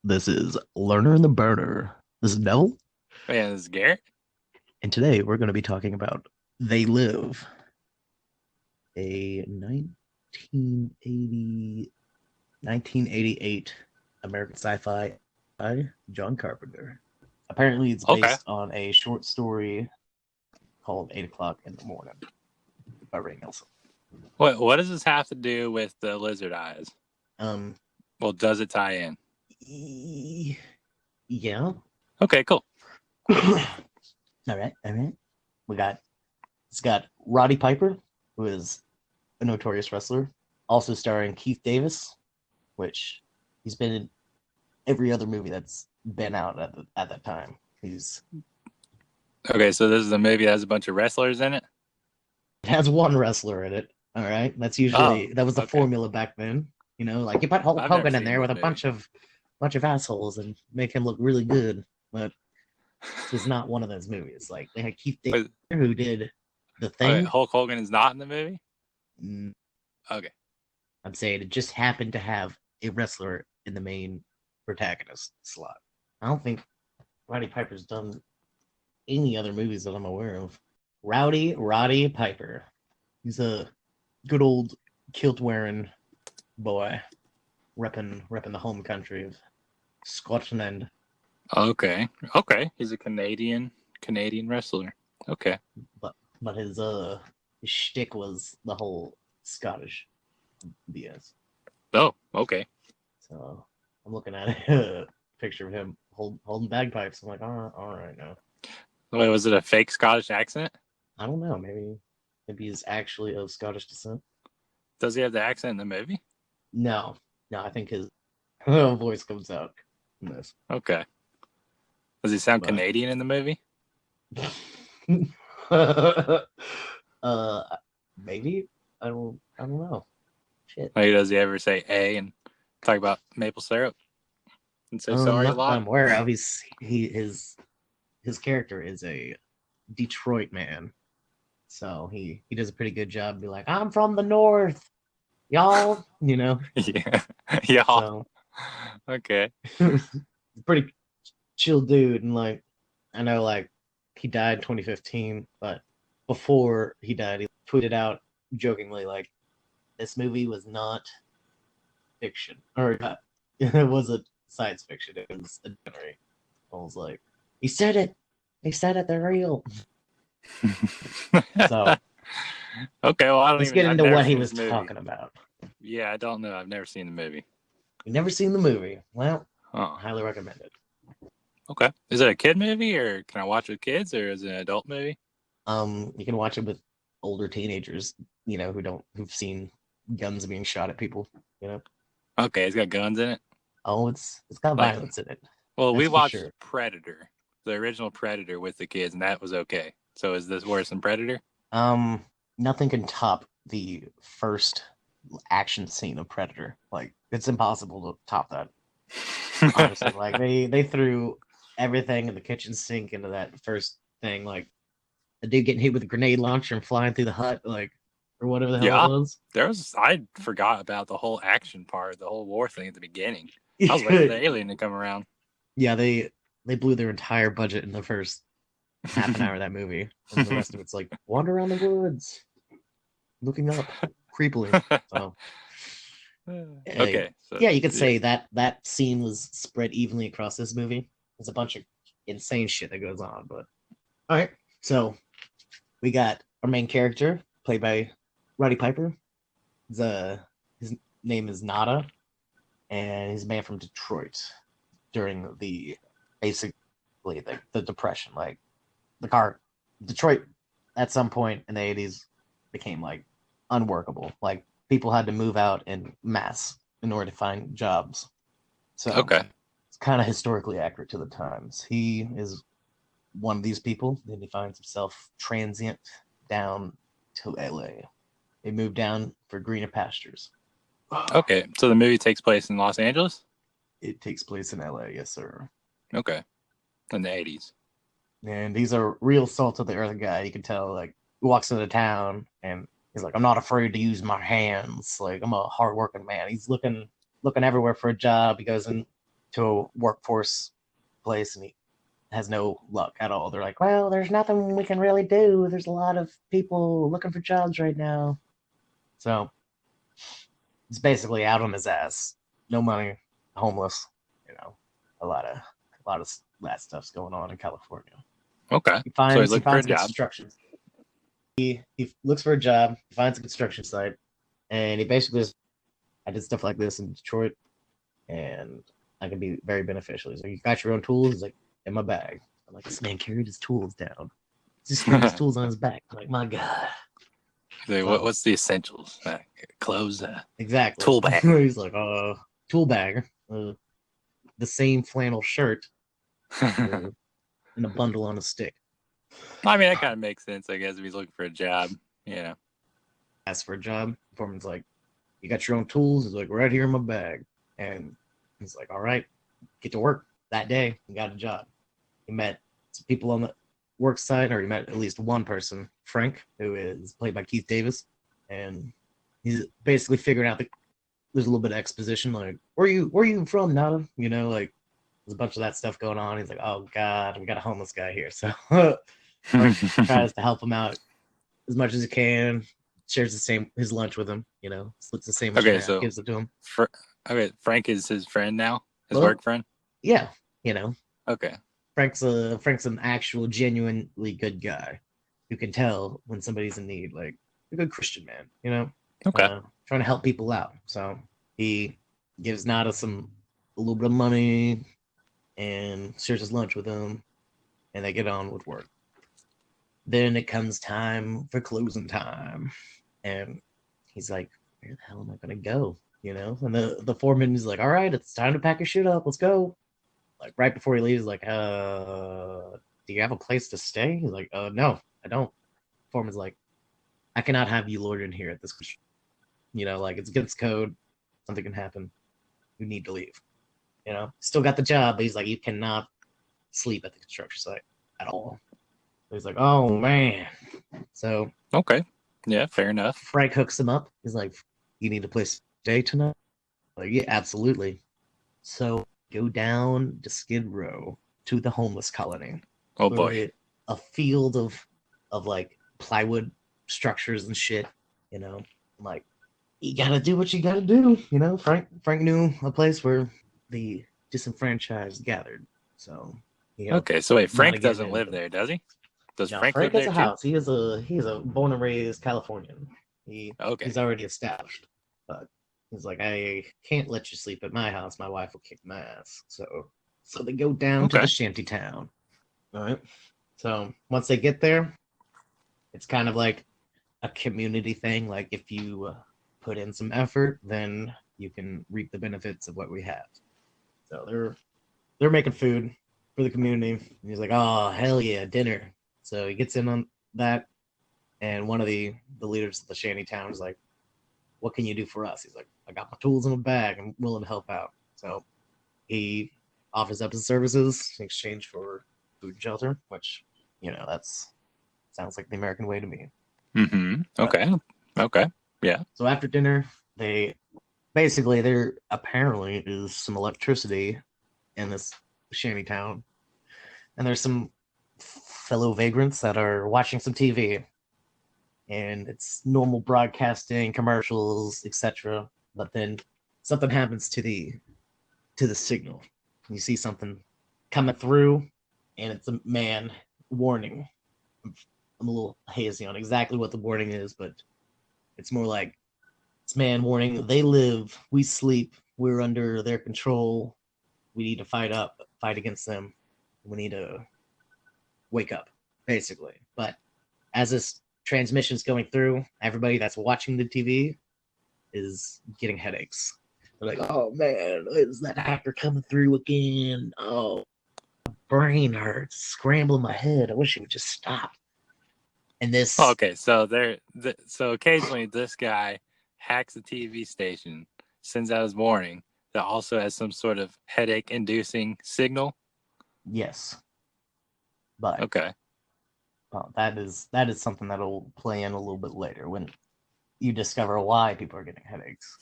This is Learner and the Burner. This is Neville, Man, this is Garrett. and today we're going to be talking about They Live, a 1988 American sci-fi by John Carpenter. Apparently, it's Okay. based on a short story called 8 O'Clock in the Morning by Ray Nelson. What does this have to do with the lizard eyes? Um, Well, does it tie in? yeah. Okay, cool. All right. We got it's got Roddy Piper, who is a notorious wrestler, also starring Keith Davis, which he's been in every other movie that's been out at that time. He's Okay, so this is a movie that has a bunch of wrestlers in it. it has one wrestler in it. All right, Oh, that was the okay. formula back then. Like you put Hulk I've never Hogan in seen there this with a movie. bunch of assholes and make him look really good, but this was not one of those movies. Like they had Keith Davis Wait, who did The okay, Thing. Hulk Hogan is not in the movie. Mm, Okay. I'm saying it just happened to have a wrestler in the main protagonist slot. I don't think Roddy Piper's done any other movies that I'm aware of. Roddy Piper. He's a good old kilt wearing boy, repping the home country of Scotland. Okay. Okay. He's a Canadian wrestler. Okay. But his shtick was the whole Scottish BS. Oh, okay. So I'm looking at a picture of him holding bagpipes. I'm like, all right now. Wait, was it a fake Scottish accent? I don't know. Maybe he's actually of Scottish descent. Does he have the accent in the movie? No, no. I think his voice comes out in this. Okay. Does he sound But Canadian in the movie? uh, maybe I don't know. Shit. Like, does he ever say A and talk about maple syrup and say sorry a Not that lot? I'm aware of. His character is a Detroit man, so he does a pretty good job. Be like, I'm from the north, y'all. Yeah. Yeah. So Okay. pretty chill dude, and like I know like he died in 2015, but before he died, he tweeted out jokingly like this movie was not fiction or it was a science fiction. It was a documentary. I was like, he said it. They said it. They're real. So Okay, well, let's get I've into never what he seen was this movie. talking about. Yeah, I don't know. I've never seen the movie. You've never seen the movie? Well, Oh, highly recommend it. okay. Is it a kid movie or can I watch with kids or is it an adult movie? You can watch it with older teenagers, who've seen guns being shot at people. You know, Okay, it's got guns in it. oh, it's got Like, violence in it. well, we That's for watched sure. Predator, the original Predator with the kids, and that was okay. So is this worse than Predator? Um, Nothing can top the first action scene of Predator. Like, it's impossible to top that. Honestly, like they threw everything in the kitchen sink into that first thing. Like the dude getting hit with a grenade launcher and flying through the hut, like or whatever the hell it Yeah, was. I forgot about the whole action part, the whole war thing at the beginning. I was waiting for the alien to come around. Yeah, they blew their entire budget in the first half an hour of that movie, and the rest of it's like wander around the woods, looking up creepily. So, uh, Okay, so yeah, you could yeah. say that scene was spread evenly across this movie. There's a bunch of insane shit that goes on, but all right. So we got our main character played by Roddy Piper. His name is Nada, and he's a man from Detroit during the basically the depression. Like the car, Detroit at some point in the 80s became like unworkable. Like people had to move out in mass in order to find jobs. So Okay. it's kind of historically accurate to the times. He is one of these people. Then he finds himself transient down to LA. They moved down for greener pastures. Okay. So the movie takes place in Los Angeles? It takes place in LA, yes, sir. Okay. In the 80s. And he's a real salt of the earth guy. You can tell, like, he walks into town and he's like, I'm not afraid to use my hands. Like, I'm a hardworking man. He's looking everywhere for a job. He goes into to a workforce place, and he has no luck at all. They're like, well, there's nothing we can really do. There's a lot of people looking for jobs right now. So he's basically out on his ass. No money, homeless, you know, a lot of that stuff's going on in California. Okay. He So he's finds looking for a a job. construction. He looks for a job, he finds a construction site, and he basically just, I did stuff like this in Detroit, and I can be very beneficial. He's like, you got your own tools? He's like, in my bag. I'm like, this man carried his tools down. Just carried his tools on his back. I'm like, my God. So what's the essentials? Clothes, Exactly. tool bag. He's like, tool bag, the same flannel shirt, and a bundle on a stick. I mean, that kind of makes sense, I guess, if he's looking for a job. Yeah. Ask for a job. Foreman's like, you got your own tools? He's like, right here in my bag. And he's like, all right, get to work. That day, he got a job. He met some people on the work site, or he met at least one person, Frank, who is played by Keith Davis. And he's basically figuring out that there's a little bit of exposition, like, where you from, Nada? You know, like, there's a bunch of that stuff going on. He's like, oh, God, we got a homeless guy here. So Frank tries to help him out as much as he can, shares his lunch with him, you know, splits the same Okay, so gives it to him. Frank is his friend now, his Well, work friend. Yeah, you know, Okay. Frank's an actual genuinely good guy who can tell when somebody's in need, like a good Christian man, you know, Okay. trying to help people out. So he gives Nada a little bit of money and shares his lunch with him, and they get on with work. Then it comes time for closing time, and he's like, "Where the hell am I gonna go?" You know, and the foreman is like, "All right, it's time to pack your shit up. Let's go." Like right before he leaves, like, do you have a place to stay?" He's like, no, I don't." Foreman's like, "I cannot have you loitering here at this. You know, like it's against code. Something can happen. You need to leave." You know, still got the job, but he's like, "You cannot sleep at the construction site at all." So he's like, "Oh man." So Okay. Yeah, fair enough. Frank hooks him up. He's like, "You need a place to stay tonight?" Like, yeah, absolutely. So go down to Skid Row to the homeless colony. Oh Where boy. a field of like plywood structures and shit, you know. Like, you gotta do what you gotta do, you know. Frank knew a place where the disenfranchised gathered. So he helped Okay, so wait, Nada Frank get doesn't in. live there, does he? Does Now Frank live Frank has there a too? house. He's a born and raised Californian. Okay. He's already established. But he's like, I can't let you sleep at my house. My wife will kick my ass. So they go down to Okay. the shanty town. All right. So once they get there, it's kind of like a community thing. Like if you put in some effort, then you can reap the benefits of what we have. So they're making food for the community. And he's like, "Oh hell yeah, dinner!" So he gets in on that, and one of the leaders of the shanty town is like, "What can you do for us?" He's like, "I got my tools in my bag. I'm willing to help out." So he offers up his services in exchange for food and shelter, which, you know, that's sounds like the American way to me. Mm-hmm. But Okay. Okay. Yeah. so after dinner, there apparently is some electricity in this shanty town, and there's some fellow vagrants that are watching some TV, and it's normal broadcasting, commercials, etc. But then something happens to the signal. You see something coming through, and it's a man warning. I'm a little hazy on exactly what the warning is, but it's more like it's man warning. They live, we sleep, we're under their control. We need to fight against them. We need to wake up, basically. But as this transmission is going through, everybody that's watching the TV is getting headaches. They're like, "Oh man, is that actor coming through again? Oh, brain hurts, scrambling my head. I wish it would just stop." And this, Okay, so so occasionally this guy hacks a TV station, sends out his warning that also has some sort of headache-inducing signal. yes, but Okay. that is something that'll play in a little bit later when you discover why people are getting headaches.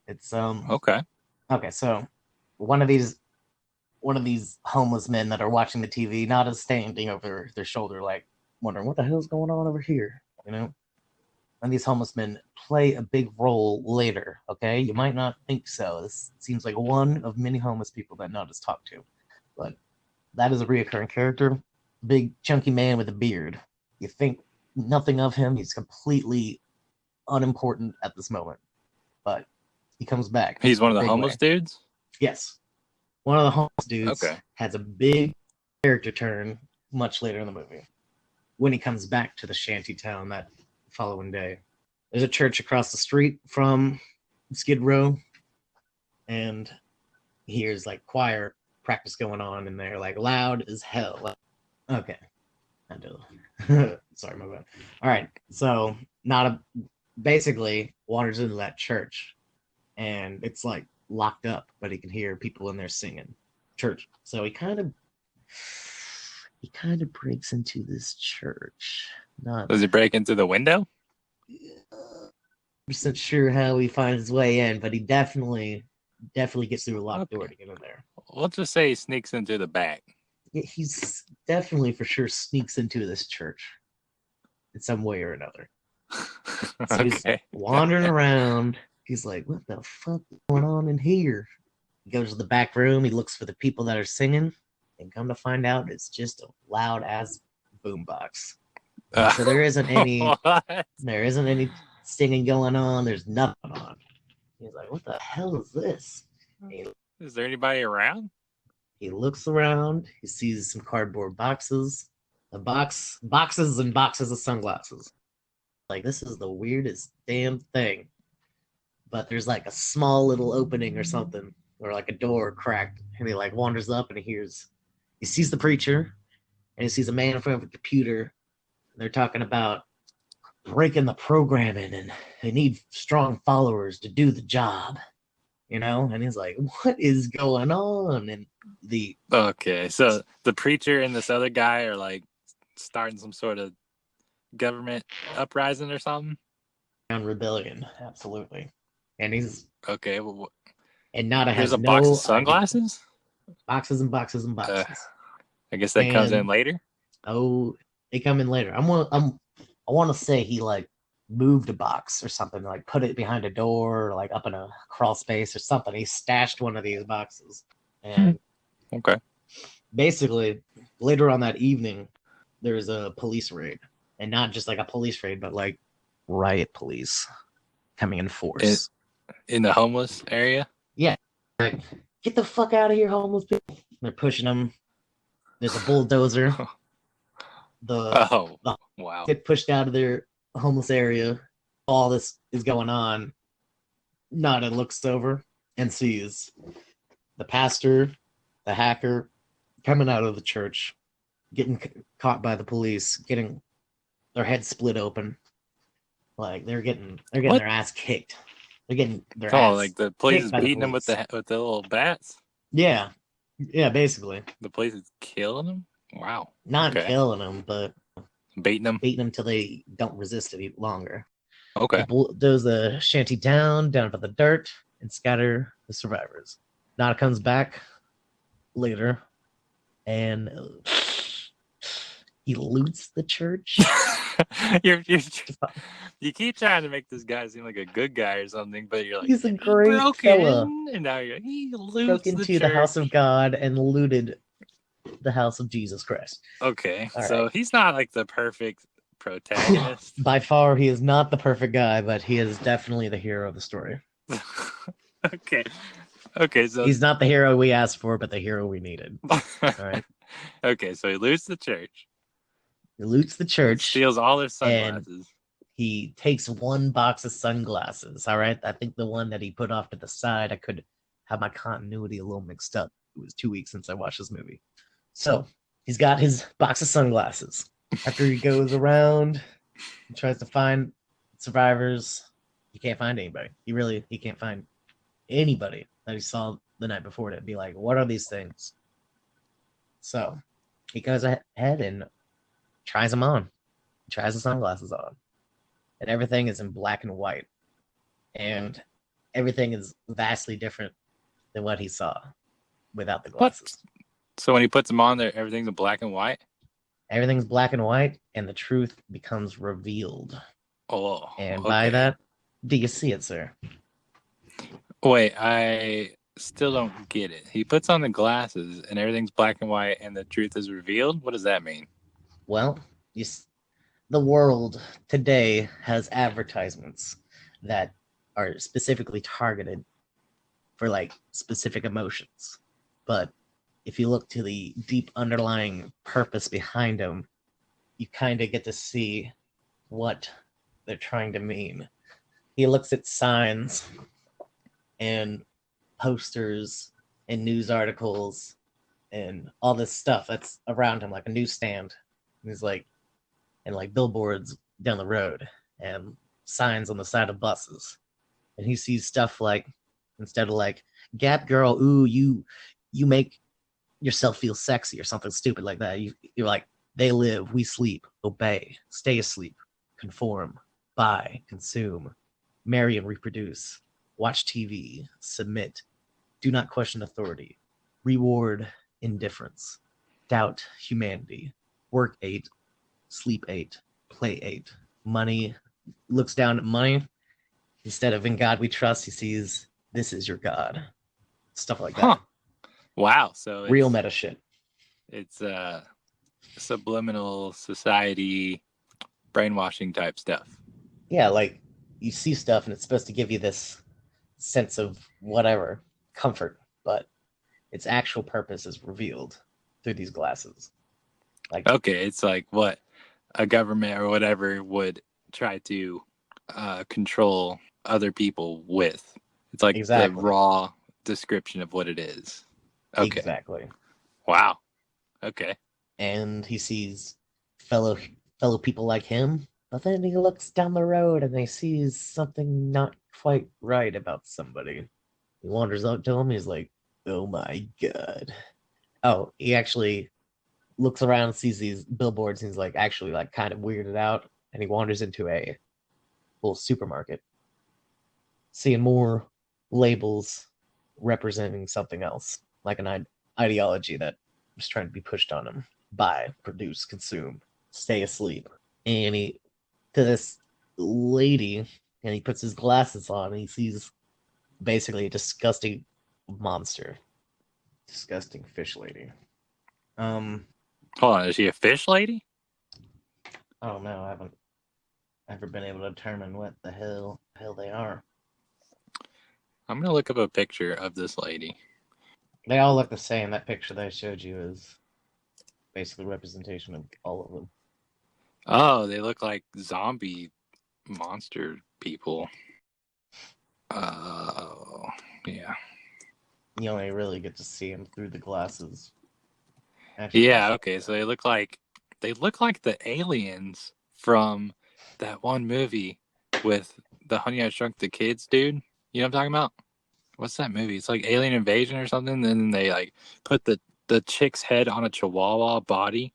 It's Okay. okay. So one of these one of these homeless men that are watching the TV, not as standing over their shoulder, like wondering what the hell's going on over here, you know? And these homeless men play a big role later, okay? You might not think so. This seems like one of many homeless people that Nod has talked to, but that is a reoccurring character. Big, chunky man with a beard. You think nothing of him. He's completely unimportant at this moment, but he comes back. He's one of the Big homeless way. dudes? Yes. One of the homeless dudes Okay. has a big character turn much later in the movie when he comes back to the shanty town that following day. There's a church across the street from Skid Row, and he hears like choir practice going on in there, like loud as hell. Okay. I do. Sorry, my bad. All right. So, not a basically wanders into that church, and it's like locked up, but he can hear people in there singing church. So he kind of breaks into this church. Not Does he break into the window? percent sure how he finds his way in, but he definitely gets through a locked door to get in there. Let's just say he sneaks into the back. Yeah, he's definitely for sure sneaks into this church in some way or another. So he's Okay. wandering around. He's like, what the fuck is going on in here? He goes to the back room. He looks for the people that are singing. And come to find out, it's just a loud ass boombox. So there isn't any What? singing going on. There's nothing on. He's like, what the hell is this? Is there anybody around? He looks around. He sees some cardboard boxes. Boxes and boxes of sunglasses. Like, this is the weirdest damn thing. But there's like a small little opening or something, or like a door cracked, and he like wanders up and he sees the preacher, and he sees a man in front of a computer. They're talking about breaking the programming, and they need strong followers to do the job, you know? And he's like, what is going on? And Okay, so the preacher and this other guy are like starting some sort of government uprising or something? rebellion, absolutely. And he's Okay, well, and Nada there's has a box no of sunglasses? boxes and boxes and boxes. I guess that comes in And later. oh, they come in later. I want to say he like moved a box or something, like put it behind a door, or like up in a crawl space or something. He stashed one of these boxes, and Okay. basically later on that evening, there's a police raid, and not just like a police raid, but like riot police coming in force In the homeless area? Yeah, like, get the fuck out of here, homeless people! They're pushing them. There's a bulldozer. Oh, wow. Get pushed out of their homeless area. All this is going on. Nada looks over and sees the pastor, the hacker, coming out of the church, getting caught by the police, getting their heads split open. Like they're getting their ass kicked. They're getting their ass. Like the police kicked is by the beating them with police. the little bats? Yeah, basically. The police is killing them? Wow. Not Okay. killing them, but Beating them? beating them till they don't resist any longer. Okay. They bulldoze the shanty down to the dirt, and scatter the survivors. Nada comes back later, and he loots the church. You keep trying to make this guy seem like a good guy or something, but you're like, He's a great fella. And now you're like, he Broke loots into the house of God and looted the house of Jesus Christ. Okay, All so right. he's not like the perfect protagonist. By far, he is not the perfect guy, but he is definitely the hero of the story. Okay, so he's not the hero we asked for, but the hero we needed. All right. Okay, so he loots the church. He loots the church. Steals all their sunglasses. He takes one box of sunglasses. All right. I think the one that he put off to the side, I could have my continuity a little mixed up. It was 2 weeks since I watched this movie. So he's got his box of sunglasses. After he goes around and tries to find survivors, he can't find anybody. He can't find anybody that he saw the night before to be like, what are these things? So he goes ahead and tries them on. He tries the sunglasses on. And everything is in black and white. And everything is vastly different than what he saw without the glasses. So when he puts them on there, everything's in black and white. Everything's black and white, and the truth becomes revealed. Oh, And by okay. that, do you see it, sir? Wait, I still don't get it. He puts on the glasses and everything's black and white and the truth is revealed? What does that mean? Well, the world today has advertisements that are specifically targeted for like specific emotions. But if you look to the deep underlying purpose behind them, you kind of get to see what they're trying to mean. He looks at signs and posters and news articles and all this stuff that's around him, like a newsstand. And he's like, and like billboards down the road and signs on the side of buses. And he sees stuff like, instead of like, Gap girl, ooh, you make yourself feel sexy or something stupid like that. You're like, they live, we sleep, obey, stay asleep, conform, buy, consume, marry and reproduce, watch TV, submit, do not question authority, reward indifference, doubt humanity, work 8, sleep 8, play 8, money, looks down at money. Instead of in God we trust, he sees this is your God. Stuff like that. Huh. Wow. So Real meta shit. It's subliminal society brainwashing type stuff. Yeah, like you see stuff and it's supposed to give you this sense of whatever comfort, but its actual purpose is revealed through these glasses. Like, okay, it's like what a government or whatever would try to control other people with. It's like exactly. the raw description of what it is. Okay. Exactly. Wow. Okay. And he sees fellow people like him, but then he looks down the road and he sees something not quite right about somebody. He wanders up to him. He's like, "Oh my god!" Oh, he actually looks around and sees these billboards. And he's like, actually, like kind of weirded out. And he wanders into a little supermarket, seeing more labels representing something else, like an ideology that was trying to be pushed on him. Buy, produce, consume, stay asleep. And he to this lady, and he puts his glasses on, and he sees basically a disgusting monster, disgusting fish lady. Hold on, is she a fish lady? I don't know. I haven't ever been able to determine what the hell they are. I'm gonna look up a picture of this lady. They all look the same. That picture that I showed you is basically representation of all of them. Oh, they look like zombie monster people. Oh, yeah. You only really get to see them through the glasses. Actually, yeah, okay. So they look like the aliens from that one movie with the Honey I Shrunk the Kids dude. You know what I'm talking about? What's that movie? It's like Alien Invasion or something. And then they like put the chick's head on a chihuahua body.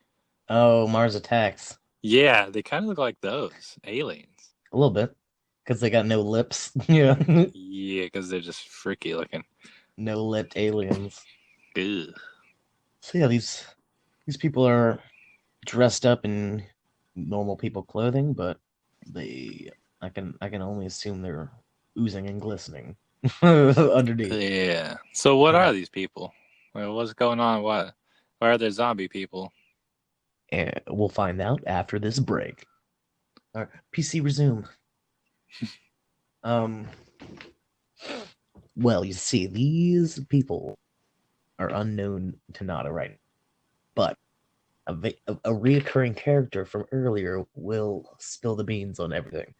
Oh, Mars Attacks. Yeah, they kind of look like those aliens. A little bit, because they got no lips. Yeah. Yeah, because they're just freaky looking. No lipped aliens. Ugh. So yeah, these people are dressed up in normal people clothing, but I can only assume they're oozing and glistening underneath. Yeah. So what are these people? Well, what's going on? Why are there zombie people? And we'll find out after this break. All right, PC resume. Well, you see, these people are unknown to Nada right now, but a reoccurring character from earlier will spill the beans on everything.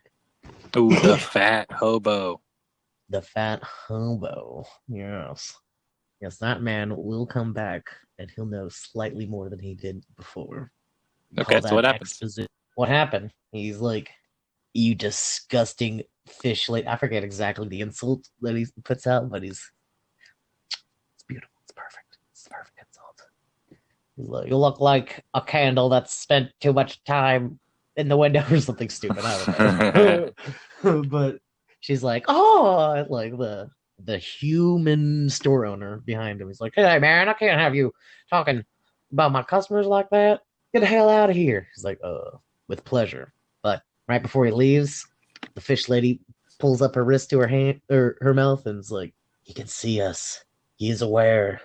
Ooh, the fat hobo. The fat hobo. Yes. Yes, that man will come back and he'll know slightly more than he did before. Okay, so what happened? What happened? He's like, you disgusting fish lady. I forget exactly the insult that he puts out, but it's beautiful. It's perfect. It's the perfect insult. He's like, you look like a candle that's spent too much time in the window or something stupid. I don't know. But she's like, oh, like the the human store owner behind him. He's like, "Hey man, I can't have you talking about my customers like that. Get the hell out of here." He's like, with pleasure. But right before he leaves, the fish lady pulls up her wrist to her hand or her mouth and is like, "He can see us. He is aware."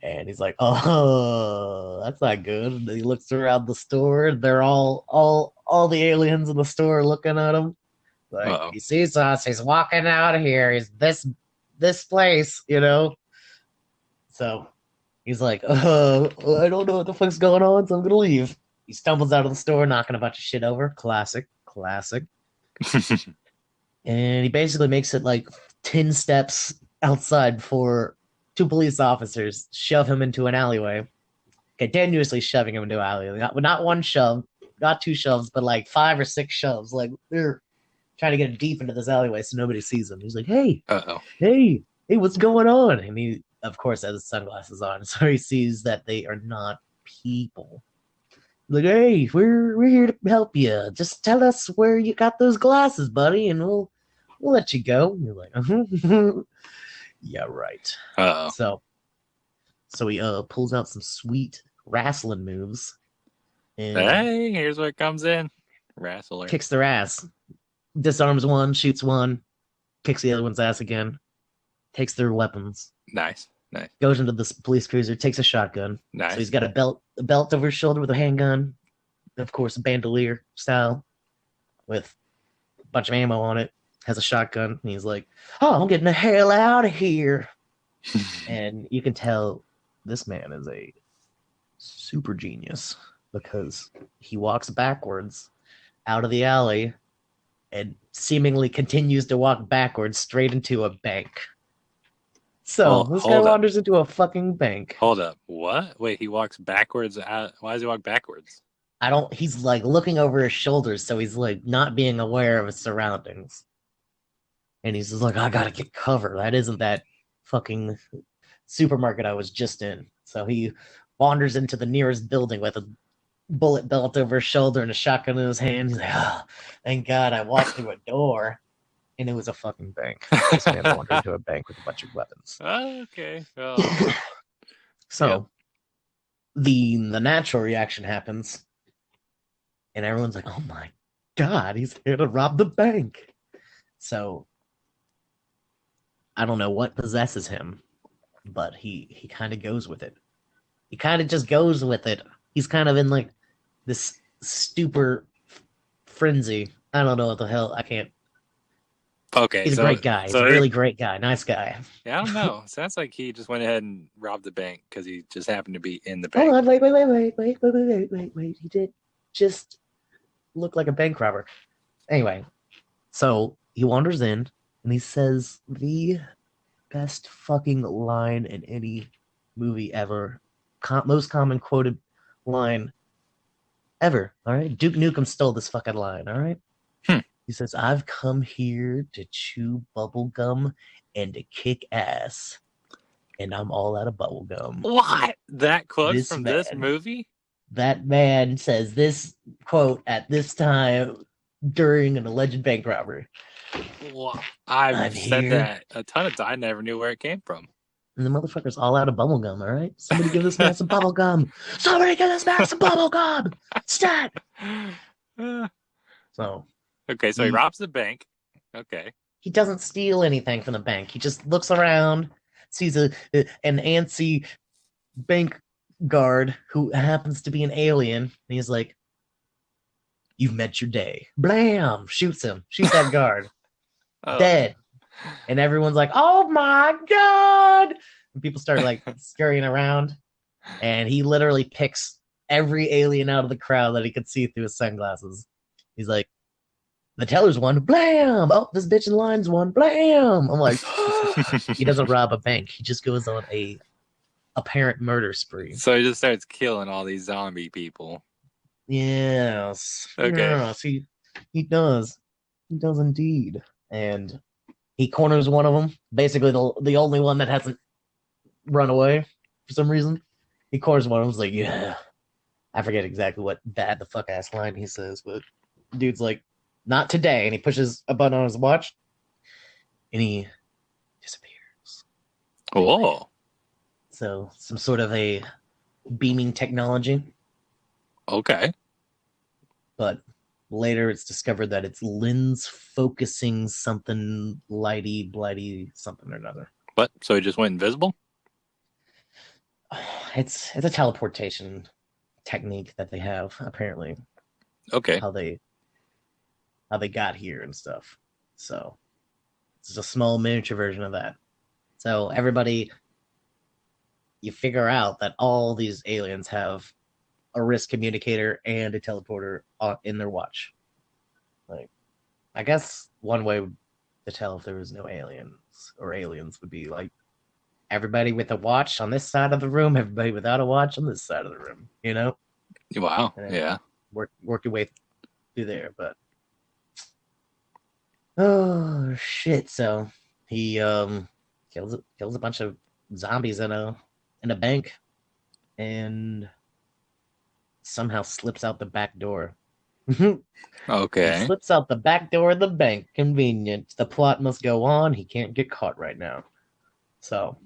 And he's like, "Oh, that's not good." And he looks around the store. They're all the aliens in the store looking at him. Like, Uh-oh. he sees us. He's walking out of here. He's this place, you know. So he's like, I don't know what the fuck's going on, so I'm gonna leave." He stumbles out of the store, knocking a bunch of shit over. Classic, classic. And he basically makes it like 10 steps outside before two police officers shove him into an alleyway, continuously shoving him into an alleyway. Not one shove, not two shoves, but like 5 or 6 shoves. Like, they're trying to get him deep into this alleyway so nobody sees him. He's like, "Hey, Uh-oh. hey, what's going on?" And he, of course, has his sunglasses on, so he sees that they are not people. Like, "Hey, we're here to help you. Just tell us where you got those glasses, buddy, and we'll let you go." And you're like, "Yeah, right." Uh-oh. So he pulls out some sweet wrestling moves and Hey, here's what comes in. Wrestler. kicks their ass. Disarms one, shoots one, kicks the other one's ass again, takes their weapons, Nice. Nice. goes into this police cruiser, takes a shotgun. Nice. So he's got a belt over his shoulder with a handgun, of course, a bandolier style, with a bunch of ammo on it. Has a shotgun, and he's like, "Oh, I'm getting the hell out of here." And you can tell this man is a super genius because he walks backwards out of the alley and seemingly continues to walk backwards straight into a bank. So Well, this guy hold up. wanders into a fucking bank. Hold up. What? Wait, he walks backwards out. Why does he walk backwards? He's like looking over his shoulders, so he's like not being aware of his surroundings. And he's just like, "I gotta get cover. That isn't that fucking supermarket I was just in." So he wanders into the nearest building with a bullet belt over his shoulder and a shotgun in his hand. He's like, "Oh, thank God I walked through a door." And it was a fucking bank. This man wandered into a bank with a bunch of weapons. Okay. Oh. So the natural reaction happens, and everyone's like, "Oh my God, he's here to rob the bank." So I don't know what possesses him, but he kind of goes with it. He kind of just goes with it. He's kind of in like this stupor frenzy. I don't know what the hell. I can't. Okay. He's a great guy. He's a really great guy. Nice guy. Yeah, I don't know. Sounds like he just went ahead and robbed the bank because he just happened to be in the Hold bank. on, wait. He did just look like a bank robber. Anyway, so he wanders in and he says the best fucking line in any movie ever. Most common quoted line ever. All right, Duke Nukem stole this fucking line. All right. He says, "I've come here to chew bubble gum and to kick ass, and I'm all out of bubble gum." What? That quote This from man. this movie? That man says this quote at this time during an alleged bank robbery. Well, I'm I've said here. that a ton of times. I never knew where it came from. And the motherfucker's all out of bubble gum, all right? Somebody give this man some bubble gum. Somebody give this man some bubble gum. Stat. So Okay, so he robs the bank. Okay. he doesn't steal anything from the bank. He just looks around, sees an antsy bank guard who happens to be an alien, and he's like, "You've met your day." Blam! Shoots him. Shoots that guard. Oh. Dead. And everyone's like, "Oh my God!" And people start like scurrying around. And he literally picks every alien out of the crowd that he could see through his sunglasses. He's like, "The teller's one, blam! Oh, this bitch in line's one, blam!" I'm like, he doesn't rob a bank. He just goes on a apparent murder spree. So he just starts killing all these zombie people. Yes. Okay. Yes, he does. He does indeed. And he corners one of them, basically the only one that hasn't run away for some reason. He corners one of them. He's like, "Yeah." I forget exactly what bad the fuck ass line he says, but dude's like, "Not today." And he pushes a button on his watch and he disappears. Oh, So some sort of a beaming technology, okay. but later it's discovered that it's lens focusing something lighty, blighty, something or another. What? So he just went invisible? It's a teleportation technique that they have apparently, Okay. how they got here and stuff. So it's a small miniature version of that. So everybody, you figure out that all these aliens have a risk communicator and a teleporter in their watch. Like, I guess one way to tell if there was no aliens would be like everybody with a watch on this side of the room, everybody without a watch on this side of the room. Wow. And then Yeah. work your way through there. But oh shit! So he kills a bunch of zombies in a bank and somehow slips out the back door. He Okay. slips out the back door of the bank. Convenient. The plot must go on. He can't get caught right now. So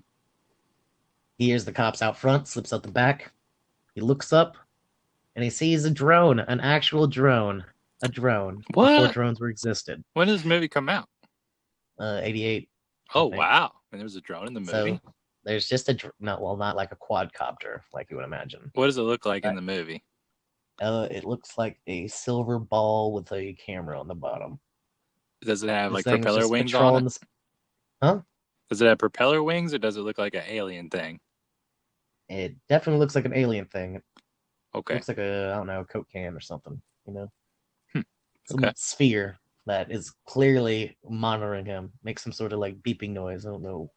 he hears the cops out front, slips out the back. He looks up and he sees a drone, an actual drone. A drone. Before What? drones were existed. When does this movie come out? 88, I Oh, think. wow. And there was a drone in the So movie? there's just not like a quadcopter, like you would imagine. What does it look like in But, the movie? it looks like a silver ball with a camera on the bottom. Does it have This like thing is propeller just wings on patrolling it? the. Huh? Does it have propeller wings or does it look like an alien thing? It definitely looks like an alien thing. It Okay. looks like a, I don't know, a Coke can or something. Hmm. Some Okay. sphere that is clearly monitoring him. Makes some sort of like beeping noise. I don't know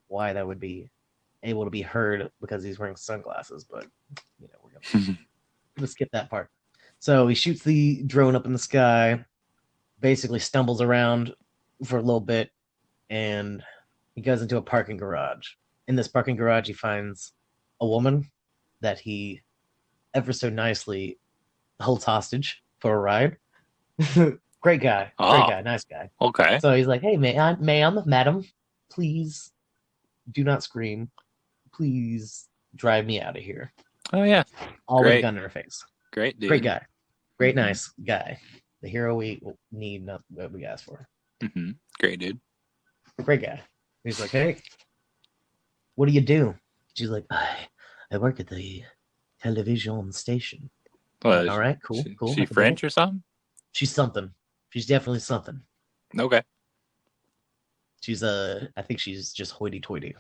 why that would be able to be heard because he's wearing sunglasses, but we're gonna skip that part. So he shoots the drone up in the sky, basically stumbles around for a little bit, and he goes into a parking garage. In this parking garage, he finds a woman that he ever so nicely holds hostage for a ride. Great Oh, guy, nice guy. okay. So he's like, "Hey, ma'am, madam, please do not scream. Please drive me out of here." Oh, yeah. All with a Great. gun in her face. Great Great dude. guy, great Mm-hmm. nice guy. The hero we need, not what we asked for. Mm-hmm. Great dude. Great guy. He's like, "Hey, what do you do?" She's like, I work at the television station." I'm Well, like, all right, cool, cool. she I can dig French it. or something? She's something. She's definitely something. Okay. She's I think she's just hoity-toity.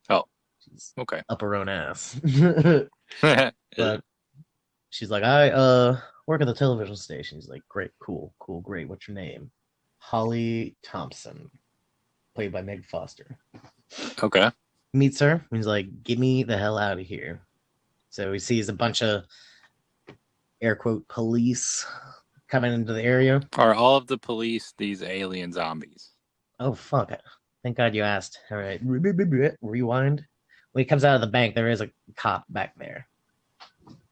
Oh, She's okay. up her own ass. Is But it? she's like, I work at the television station. He's like, great, cool, great. What's your name? Holly Thompson, played by Meg Foster. Okay. Meets her. He's like, get me the hell out of here. So he sees a bunch of air quote police coming into the area. Are all of the police these alien zombies? Oh fuck! Thank God you asked. All right, rewind. When he comes out of the bank, there is a cop back there,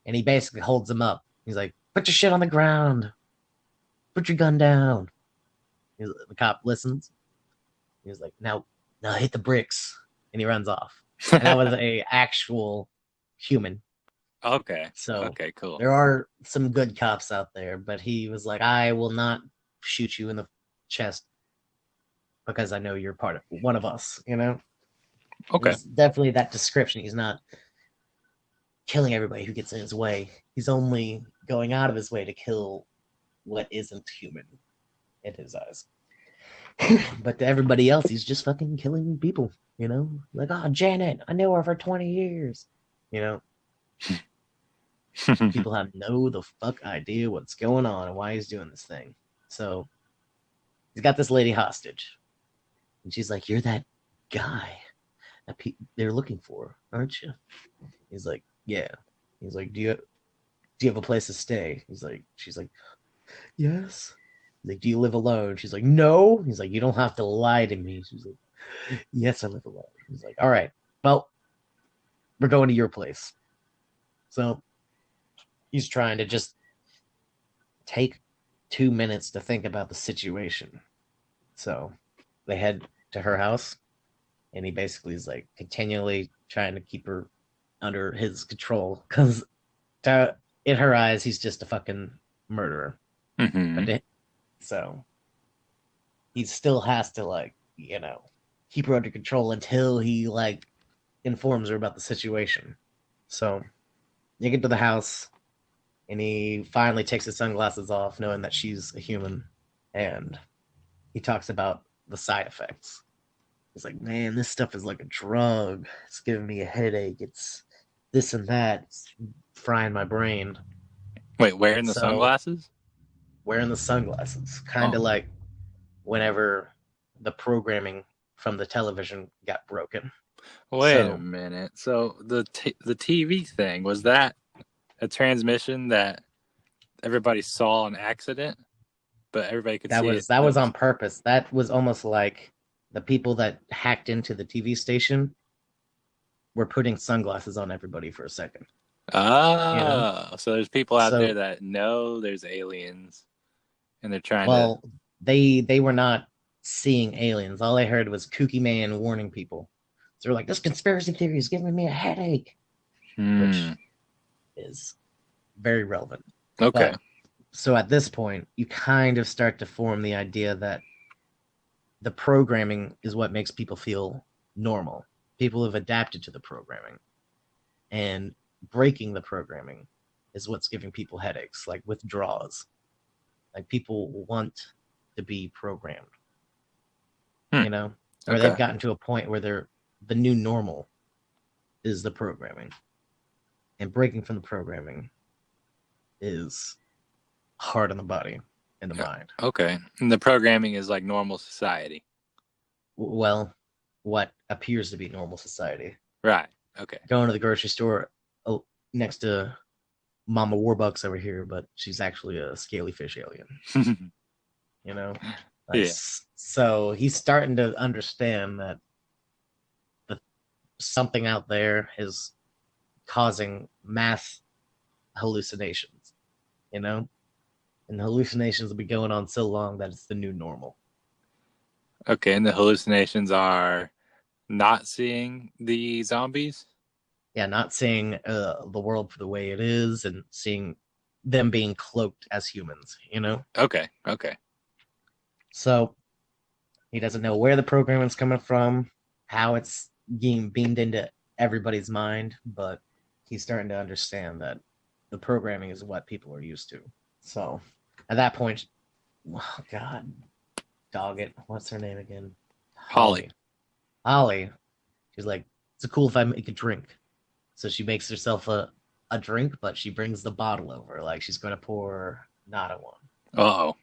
and he basically holds him up. He's like, "Put your shit on the ground. Put your gun down." The cop listens. He's like, now hit the bricks," and he runs off. And that was a actual human. Okay. So Okay, cool. there are some good cops out there, but he was like, "I will not shoot you in the chest because I know you're part of one of us." Okay. He's definitely that description. He's not killing everybody who gets in his way. He's only going out of his way to kill what isn't human in his eyes. But to everybody else, he's just fucking killing people. Like, oh, Janet, I knew her for 20 years. People have no the fuck idea what's going on and why he's doing this thing. So he's got this lady hostage. And she's like, "You're that guy that they're looking for, aren't you?" He's like, "Yeah." He's like, "Do you have a place to stay?" She's like, "Yes." He's like, "Do you live alone?" She's like, "No." He's like, "You don't have to lie to me." She's like, "Yes, I live alone." He's like, "All right, well, we're going to your place." So he's trying to just take 2 minutes to think about the situation. So they head to her house. and he basically is like continually trying to keep her under his control because in her eyes he's just a fucking murderer. Hmm. But so he still has to like keep her under control until he like informs her about the situation. So you get to the house and he finally takes his sunglasses off, knowing that she's a human, and he talks about the side effects. He's like, man, this stuff is like a drug. It's giving me a headache. It's this and that. It's frying my brain. Wait, wearing the So sunglasses? wearing the sunglasses, kind Oh, of like whenever the programming from the television got broken. wait a So, minute. So the TV thing, was that a transmission that everybody saw on accident, but everybody could that see it? was that That was was on purpose. That was almost like the people that hacked into the TV station were putting sunglasses on everybody for a second. You know, so there's people out there so that know there's aliens, and they're trying to. well, they were not seeing aliens. All I heard was Kooky Man warning people. So they're like, "This conspiracy theory is giving me a headache," Hmm. which is very relevant. Okay. But so at this point, you kind of start to form the idea that the programming is what makes people feel normal. People have adapted to the programming, and breaking the programming is what's giving people headaches, like withdrawals. Like people want to be programmed, Hmm. where they've Okay. gotten to a point where they're the new normal is the programming, and breaking from the programming is hard on the body and the mind. Okay. And the programming is like normal society. Well, what appears to be normal society. Right. Okay. Going to the grocery store, oh, next to Mama Warbucks over here, but she's actually a scaly fish alien. You know, like Yeah. so he's starting to understand that the something out there is causing mass hallucinations. You know, and the hallucinations will be going on so long that it's the new normal. Okay. And the hallucinations are not seeing the zombies. Yeah, not seeing the world for the way it is, and seeing them being cloaked as humans. Okay. Okay. So he doesn't know where the programming's coming from, how it's being beamed into everybody's mind, but he's starting to understand that the programming is what people are used to. So at that point, oh God, dog it. What's her name again? Holly. Holly. She's like, it's cool if I make a drink. So she makes herself a drink, but she brings the bottle over, like she's going to pour Nada one. Uh oh.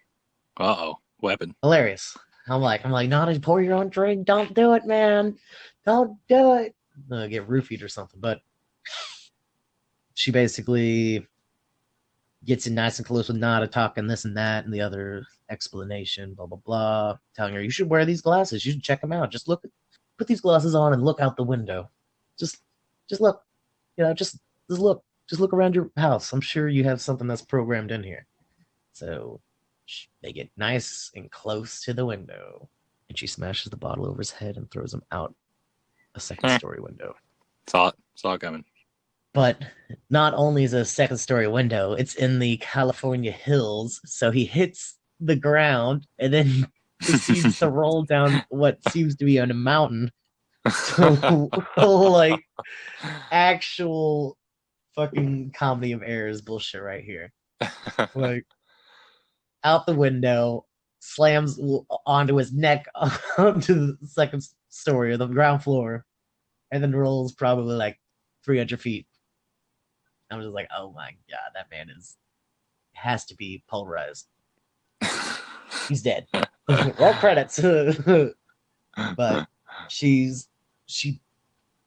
Uh oh. Weapon. Hilarious. I'm like, Nada, pour your own drink. Don't do it, man. Don't do it. Get roofied or something. But she basically gets in nice and close with Nada, talking this and that and the other explanation, blah blah blah, telling her you should wear these glasses. You should check them out. Just look, put these glasses on and look out the window. Just, just look. Just look around your house. I'm sure you have something that's programmed in here. So they get nice and close to the window, and she smashes the bottle over his head and throws him out a second story window. Saw it coming. But not only is it a second story window, it's in the California hills, so he hits the ground and then proceeds to roll down what seems to be on a mountain. So, like, actual fucking comedy of errors bullshit right here. Like, out the window, slams onto his neck onto the second story or the ground floor, and then rolls probably like 300 feet. I'm just like, oh my God, that man has to be pulverized. He's dead. Roll credits. But she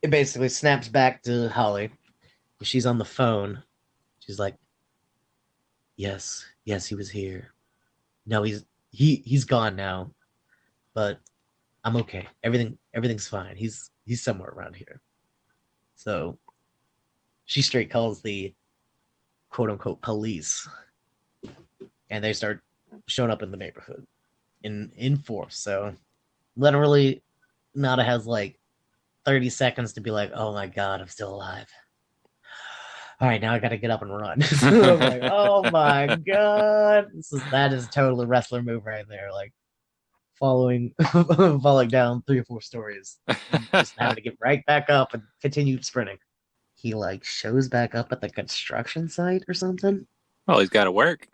it basically snaps back to Holly. She's on the phone. She's like, yes, he was here. No, he's gone now, but I'm okay. Everything's fine. He's somewhere around here. So she straight calls the quote unquote police, and they start showing up in the neighborhood in force. So literally, Nada has like 30 seconds to be like, oh my god, I'm still alive. All right, now I gotta get up and run. So I'm like, oh my god, that is totally a wrestler move right there. Like falling down 3 or 4 stories, just having to get right back up and continue sprinting. He like shows back up at the construction site or something. Well, he's got to work.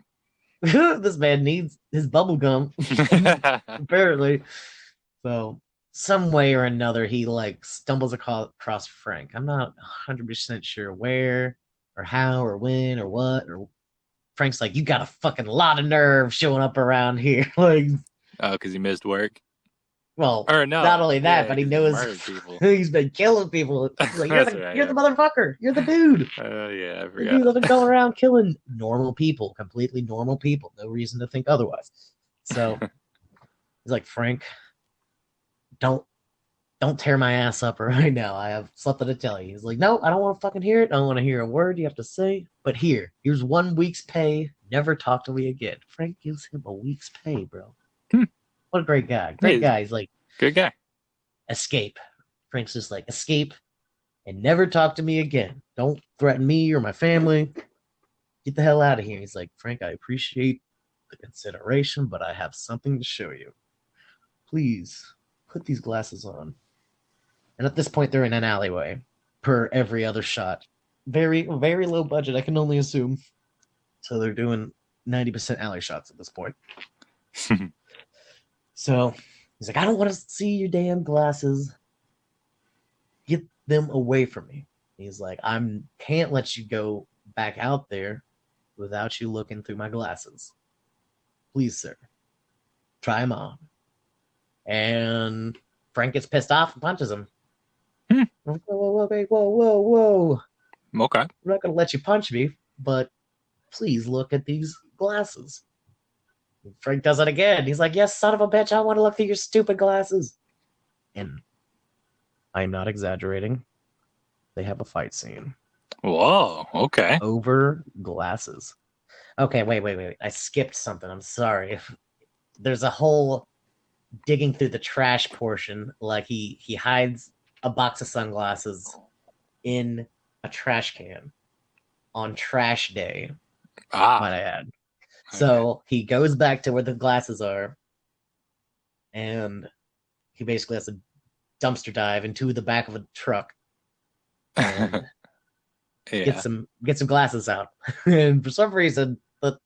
This man needs his bubble gum, apparently. So some way or another, he like stumbles across Frank. I'm not 100% sure where or how or when or what. Or Frank's like, you got a fucking lot of nerve showing up around here. Like, Oh, because he missed work. well, Or no, not only that, yeah, but he 'cause knows murdered people. he's been killing people. He's like, That's right. you're the motherfucker. You're the dude. Oh yeah, I The forgot. dude that's been going around killing normal people, completely normal people. No reason to think otherwise. So he's like, Frank, don't tear my ass up right now. I have something to tell you. He's like, no, I don't want to fucking hear it. I don't want to hear a word you have to say. But here's 1 week's pay. Never talk to me again. Frank gives him a week's pay, bro. What a great guy. Great guy. He's like, good guy. Escape. Frank's just like, escape and never talk to me again. Don't threaten me or my family. Get the hell out of here. He's like, Frank, I appreciate the consideration, but I have something to show you. Please put these glasses on. And at this point, they're in an alleyway, per every other shot. Very, very low budget, I can only assume. So they're doing 90% alley shots at this point. So he's like, I don't want to see your damn glasses. Get them away from me. He's like, can't let you go back out there without you looking through my glasses. Please, sir. Try them on. And Frank gets pissed off and punches him. Whoa. Okay. I'm not going to let you punch me, but please look at these glasses. And Frank does it again. He's like, yes, son of a bitch, I want to look through your stupid glasses. And I'm not exaggerating. They have a fight scene. Whoa, okay. Over glasses. Okay, wait. I skipped something. I'm sorry. There's a whole digging through the trash portion. Like he hides a box of sunglasses in a trash can on trash day, might I add. So he goes back to where the glasses are, and he basically has to dumpster dive into the back of a truck and get some glasses out. And for some reason, the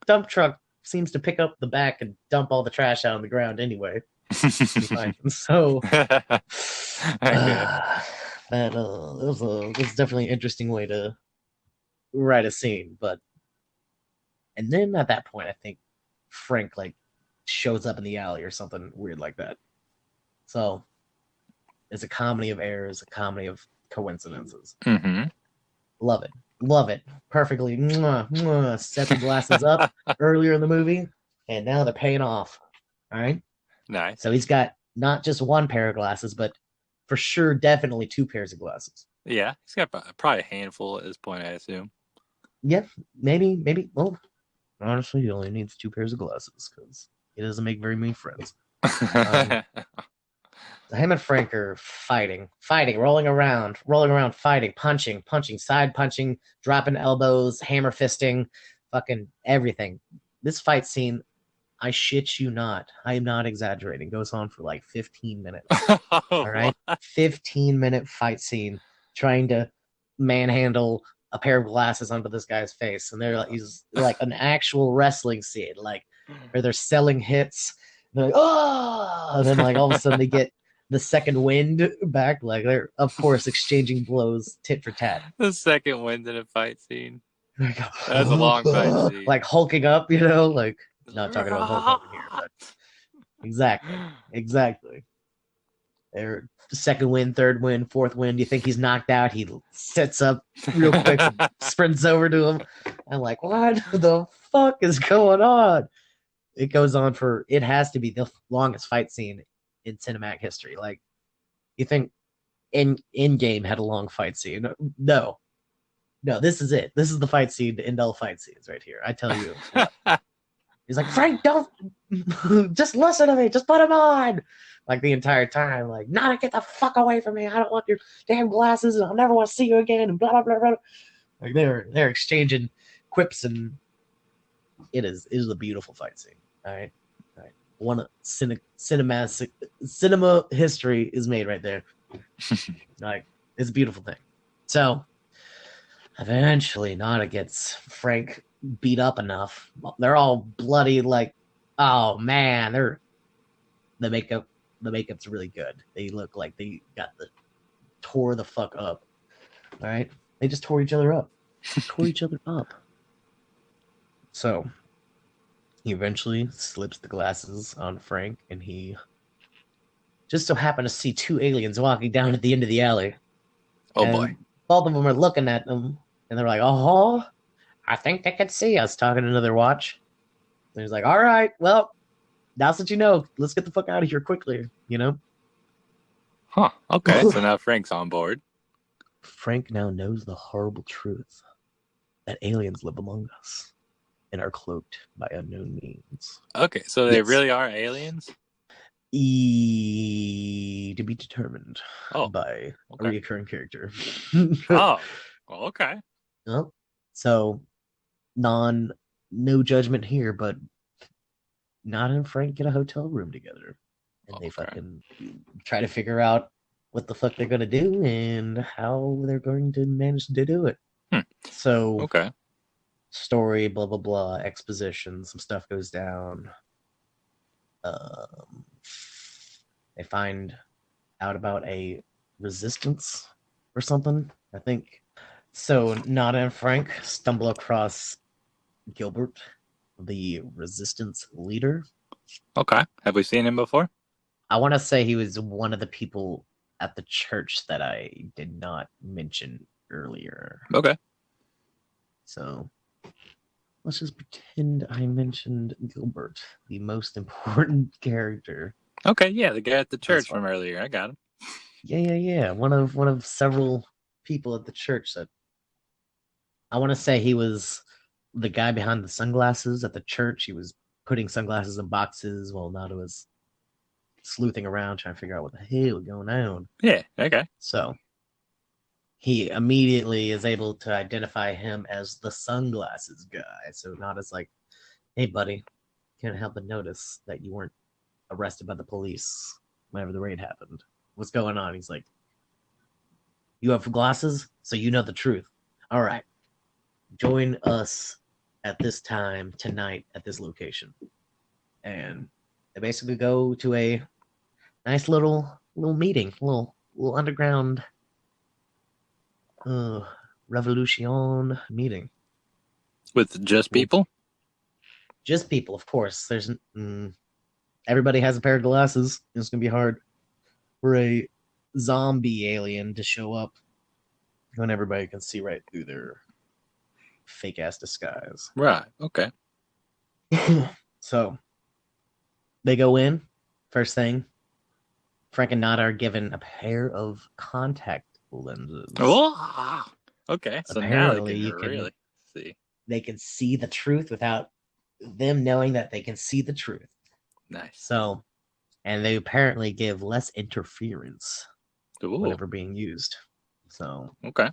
dump truck seems to pick up the back and dump all the trash out on the ground anyway. So that was definitely an interesting way to write a scene. And then at that point, I think Frank like shows up in the alley or something weird like that. So it's a comedy of errors, a comedy of coincidences. Mm-hmm. Love it. Perfectly. Set the glasses up earlier in the movie, and now they're paying off. All right. Nice. So he's got not just one pair of glasses, but for sure, definitely 2 pairs of glasses. Yeah, he's got probably a handful at this point, I assume. Yeah, maybe. Well, honestly, he only needs 2 pairs of glasses because he doesn't make very many friends. Him and Frank are fighting, rolling around, fighting, punching, side punching, dropping elbows, hammer fisting, fucking everything. This fight scene, I shit you not, I am not exaggerating, goes on for like 15 minutes. All right? 15-minute fight scene trying to manhandle a pair of glasses onto this guy's face. And he's like an actual wrestling scene, like where they're selling hits. They're like, oh! And then like all of a sudden they get the second wind back. Like they're, of course, exchanging blows tit for tat. The second wind in a fight scene. That's a long fight scene. Like hulking up, like not talking about Hulk Hogan here, but exactly. They're second wind, third wind, fourth wind. You think he's knocked out? He sits up real quick, sprints over to him. I'm like, what the fuck is going on? It goes on for, it has to be the longest fight scene in cinematic history. Like, you think Endgame had a long fight scene? No, this is it. This is the fight scene to end all fight scenes right here. I tell you. He's like, Frank, don't just listen to me. Just put him on. like the entire time, like, "Nada, get the fuck away from me! I don't want your damn glasses, and I'll never want to see you again." And blah blah blah blah. Like they're exchanging quips, and it is a beautiful fight scene. All right, all right. One cinema history is made right there. Like it's a beautiful thing. So eventually, Nada gets Frank beat up enough. They're all bloody. Like, oh man, the makeup. The makeup's really good. They look like they tore the fuck up. All right, they just tore each other up. Tore each other up. So he eventually slips the glasses on Frank, and he just so happened to see two aliens walking down at the end of the alley. Oh and boy. both of them are looking at them, and they're like, "Oh, I think they could see us." Talking to another watch. And he's like, "All right, well, that's what you know. Let's get the fuck out of here quickly." You know. Huh. Okay. So now Frank's on board. Frank now knows the horrible truth that aliens live among us and are cloaked by unknown means. Okay. So they Yes. really are aliens? To be determined by a recurring character. Oh, well, okay. Well, so no judgment here, but Nada and Frank get a hotel room together, and they fucking try to figure out what the fuck they're gonna do and how they're going to manage to do it. So, story, blah blah blah, exposition, some stuff goes down. They find out about a resistance or something, I think. So Nada and Frank stumble across Gilbert, the resistance leader. Okay. Have we seen him before? I want to say he was one of the people at the church that I did not mention earlier. Okay. So let's just pretend I mentioned Gilbert, the most important character. Okay, yeah, the guy at the church from earlier. I got him. Yeah. One of several people at the church that I want to say he was the guy behind the sunglasses at the church. He was putting sunglasses in boxes while Nada was sleuthing around trying to figure out what the hell was going on. Yeah, okay. So he immediately is able to identify him as the sunglasses guy. So Nada's like, "Hey, buddy, can't help but notice that you weren't arrested by the police whenever the raid happened. What's going on?" He's like, "You have glasses, so you know the truth. All right, join us at this time tonight at this location." And they basically go to a nice little meeting, little underground revolution meeting with just people. Just people, of course. There's everybody has a pair of glasses. It's gonna be hard for a zombie alien to show up when everybody can see right through their fake ass disguise. Right. Okay. So they go in. First thing, Frank and Nada are given a pair of contact lenses. Oh, okay. So apparently now they can really see. They can see the truth without them knowing that they can see the truth. Nice. So, and they apparently give less interference whenever being used. So, okay.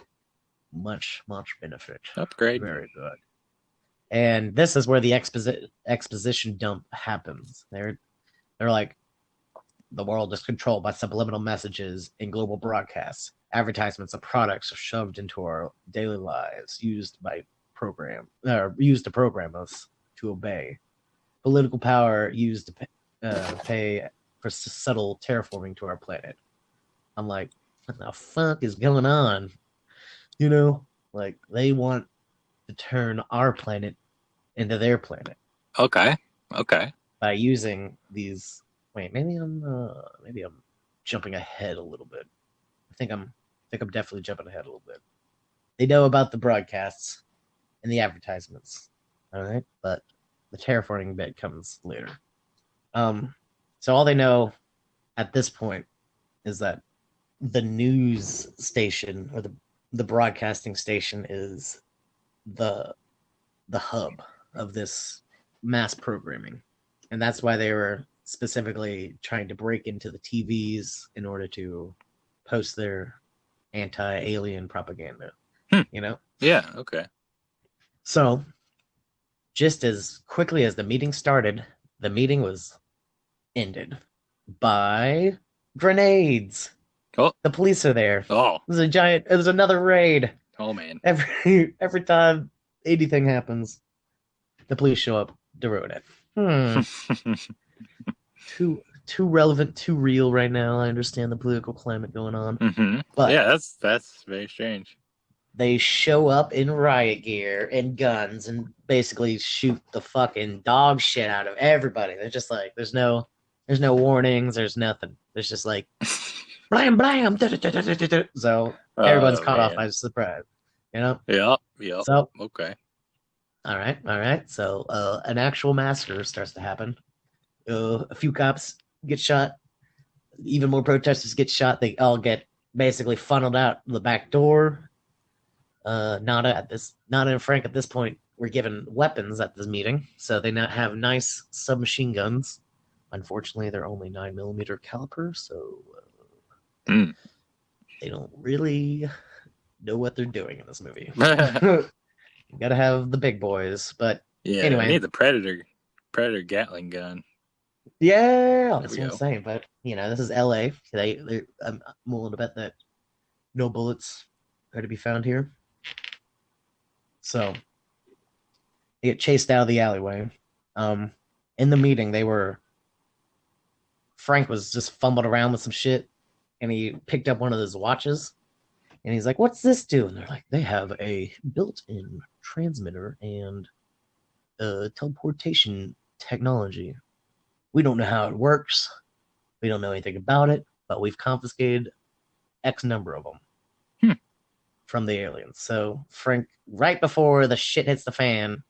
Much benefit. Upgrade. Very good. And this is where the exposition dump happens. They're like, the world is controlled by subliminal messages in global broadcasts. Advertisements of products are shoved into our daily lives, used to program us to obey. Political power used to pay for subtle terraforming to our planet. I'm like, what the fuck is going on? You know, like they want to turn our planet into their planet. Okay. By using these. Wait, maybe I'm jumping ahead a little bit. I think I'm definitely jumping ahead a little bit. They know about the broadcasts and the advertisements. All right, but the terraforming bit comes later. So all they know at this point is that the news station or the broadcasting station is the hub of this mass programming, and that's why they were specifically trying to break into the TVs in order to post their anti-alien propaganda. Hmm. You know? Yeah, okay. So, just as quickly as the meeting started, the meeting was ended by grenades. Oh, The police are there. oh, There's another raid. oh, man. Every time anything happens, the police show up to ruin it. Too relevant, too real right now. I understand the political climate going on. But yeah, that's very strange. they show up in riot gear and guns and basically shoot the fucking dog shit out of everybody. They're just like, there's no warnings, there's nothing. There's just like blam blam. So everyone's caught off by surprise. You know? Yep. So Okay. all right. So an actual massacre starts to happen. A few cops get shot. Even more protesters get shot. They all get basically funneled out the back door. Nada and Frank at this point were given weapons at this meeting, so they now have nice submachine guns. Unfortunately, they're only 9mm caliber, so they don't really know what they're doing in this movie. You gotta have the big boys, but yeah, anyway. I need the Predator Gatling gun. Yeah, that's what I'm saying. But this is LA. I'm willing to bet that no bullets are to be found here. So they get chased out of the alleyway. In the meeting, Frank was just fumbled around with some shit, and he picked up one of those watches, and he's like, "What's this do?" And they're like, "They have a built-in transmitter and teleportation technology. We don't know how it works. We don't know anything about it, but we've confiscated X number of them from the aliens." So Frank, right before the shit hits the fan,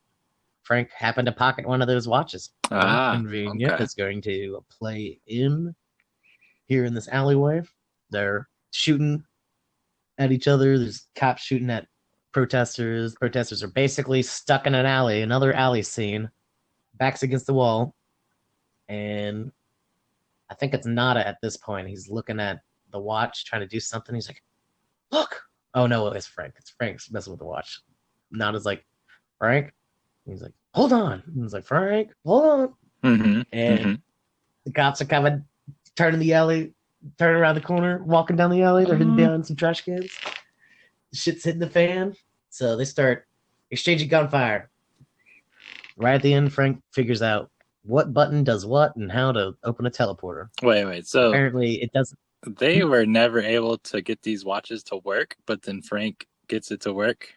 Frank happened to pocket one of those watches. Convenient. Okay. It's going to play in here in this alleyway. They're shooting at each other. There's cops shooting at protesters. Protesters are basically stuck in an alley, another alley scene, backs against the wall. And I think it's Nada at this point. He's looking at the watch, trying to do something. He's like, "Look!" Oh no, it's Frank. It's Frank's messing with the watch. Nada's like, "Frank?" He's like, "Hold on." He's like, "Frank, hold on." And the cops are coming, turning around the corner, walking down the alley. They're hidden behind some trash cans. The shit's hitting the fan. So they start exchanging gunfire. Right at the end, Frank figures out what button does what and how to open a teleporter. Wait. So apparently it doesn't. They were never able to get these watches to work, but then Frank gets it to work.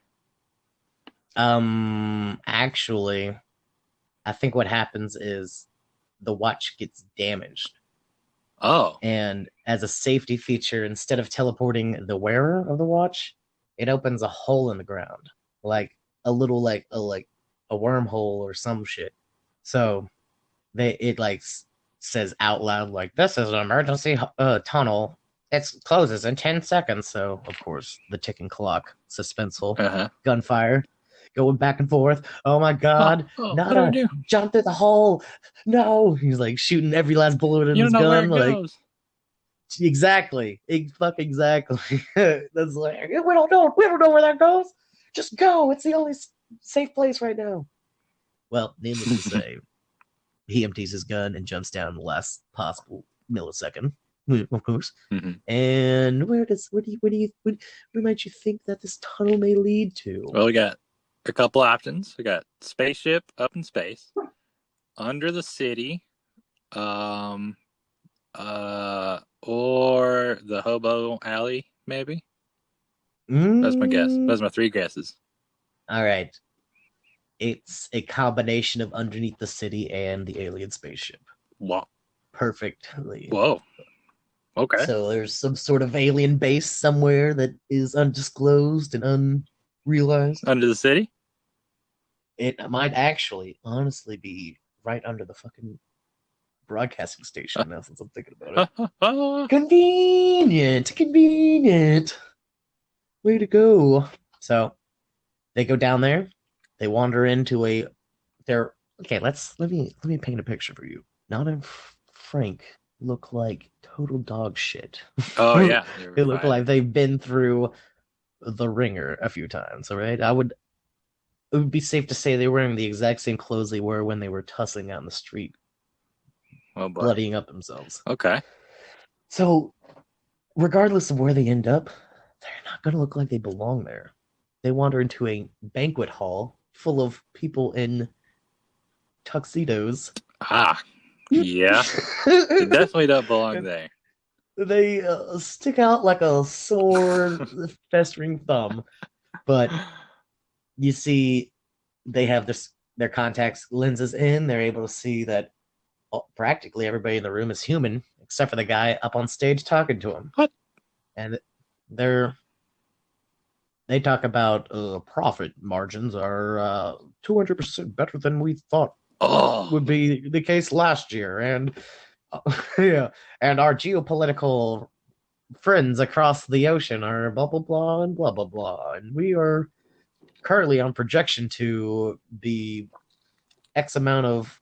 Actually, I think what happens is the watch gets damaged. Oh. And as a safety feature, instead of teleporting the wearer of the watch, it opens a hole in the ground, like a little like a wormhole or some shit. So it says out loud like, "This is an emergency tunnel. It closes in 10 seconds." So of course the ticking clock, suspenseful, gunfire going back and forth. Oh my god, Nada, jump through the hole. No, he's like shooting every last bullet in his gun. Like, goes. Exactly. Exactly. That's like, we don't know where that goes. Just go. It's the only safe place right now. Well, needless to say, he empties his gun and jumps down the last possible millisecond, of course. And where might you think that this tunnel may lead to? Well, we got a couple options. We got spaceship up in space, under the city, or the hobo alley, maybe. That's my guess. That's my 3 guesses. All right. It's a combination of underneath the city and the alien spaceship. Wow. Perfectly. Whoa. Okay. So there's some sort of alien base somewhere that is undisclosed and unrealized. Under the city? It might actually, honestly, be right under the fucking broadcasting station now, since I'm thinking about it. Convenient. Way to go. So they go down there. They wander into let me paint a picture for you. Not in frank, look like total dog shit. Oh yeah, they were They look fine. like they've been through the ringer a few times, all right? It would be safe to say they were wearing the exact same clothes they were when they were tussling out in the street, Oh boy. bloodying up themselves. Okay. So, regardless of where they end up, they're not going to look like they belong there. They wander into a banquet hall full of people in tuxedos. Ah, yeah. It definitely don't belong there. They stick out like a sore, festering thumb. But you see, they have their contacts lenses in. They're able to see that practically everybody in the room is human, except for the guy up on stage talking to him. What? And they're they talk about profit margins are 200% better than we thought Oh, would be the case last year, and yeah, and our geopolitical friends across the ocean are blah blah blah and blah blah blah, and we are currently on projection to be X amount of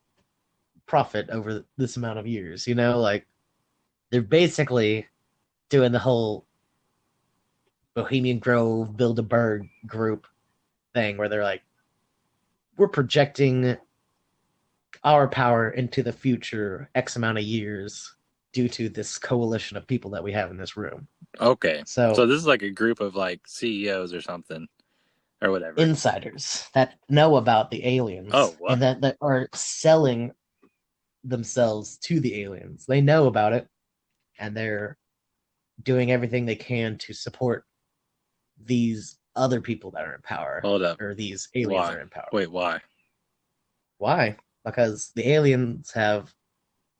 profit over this amount of years. You know, like they're basically doing the whole Bohemian Grove, Bilderberg group thing where they're like, we're projecting our power into the future X amount of years due to this coalition of people that we have in this room. okay. So So this is like a group of like CEOs or something or whatever. insiders that know about the aliens what? and that are selling themselves to the aliens. They know about it and they're doing everything they can to support these other people that are in power. Hold up. Or these aliens Why? that are in power. Wait, why? Why? Because the aliens have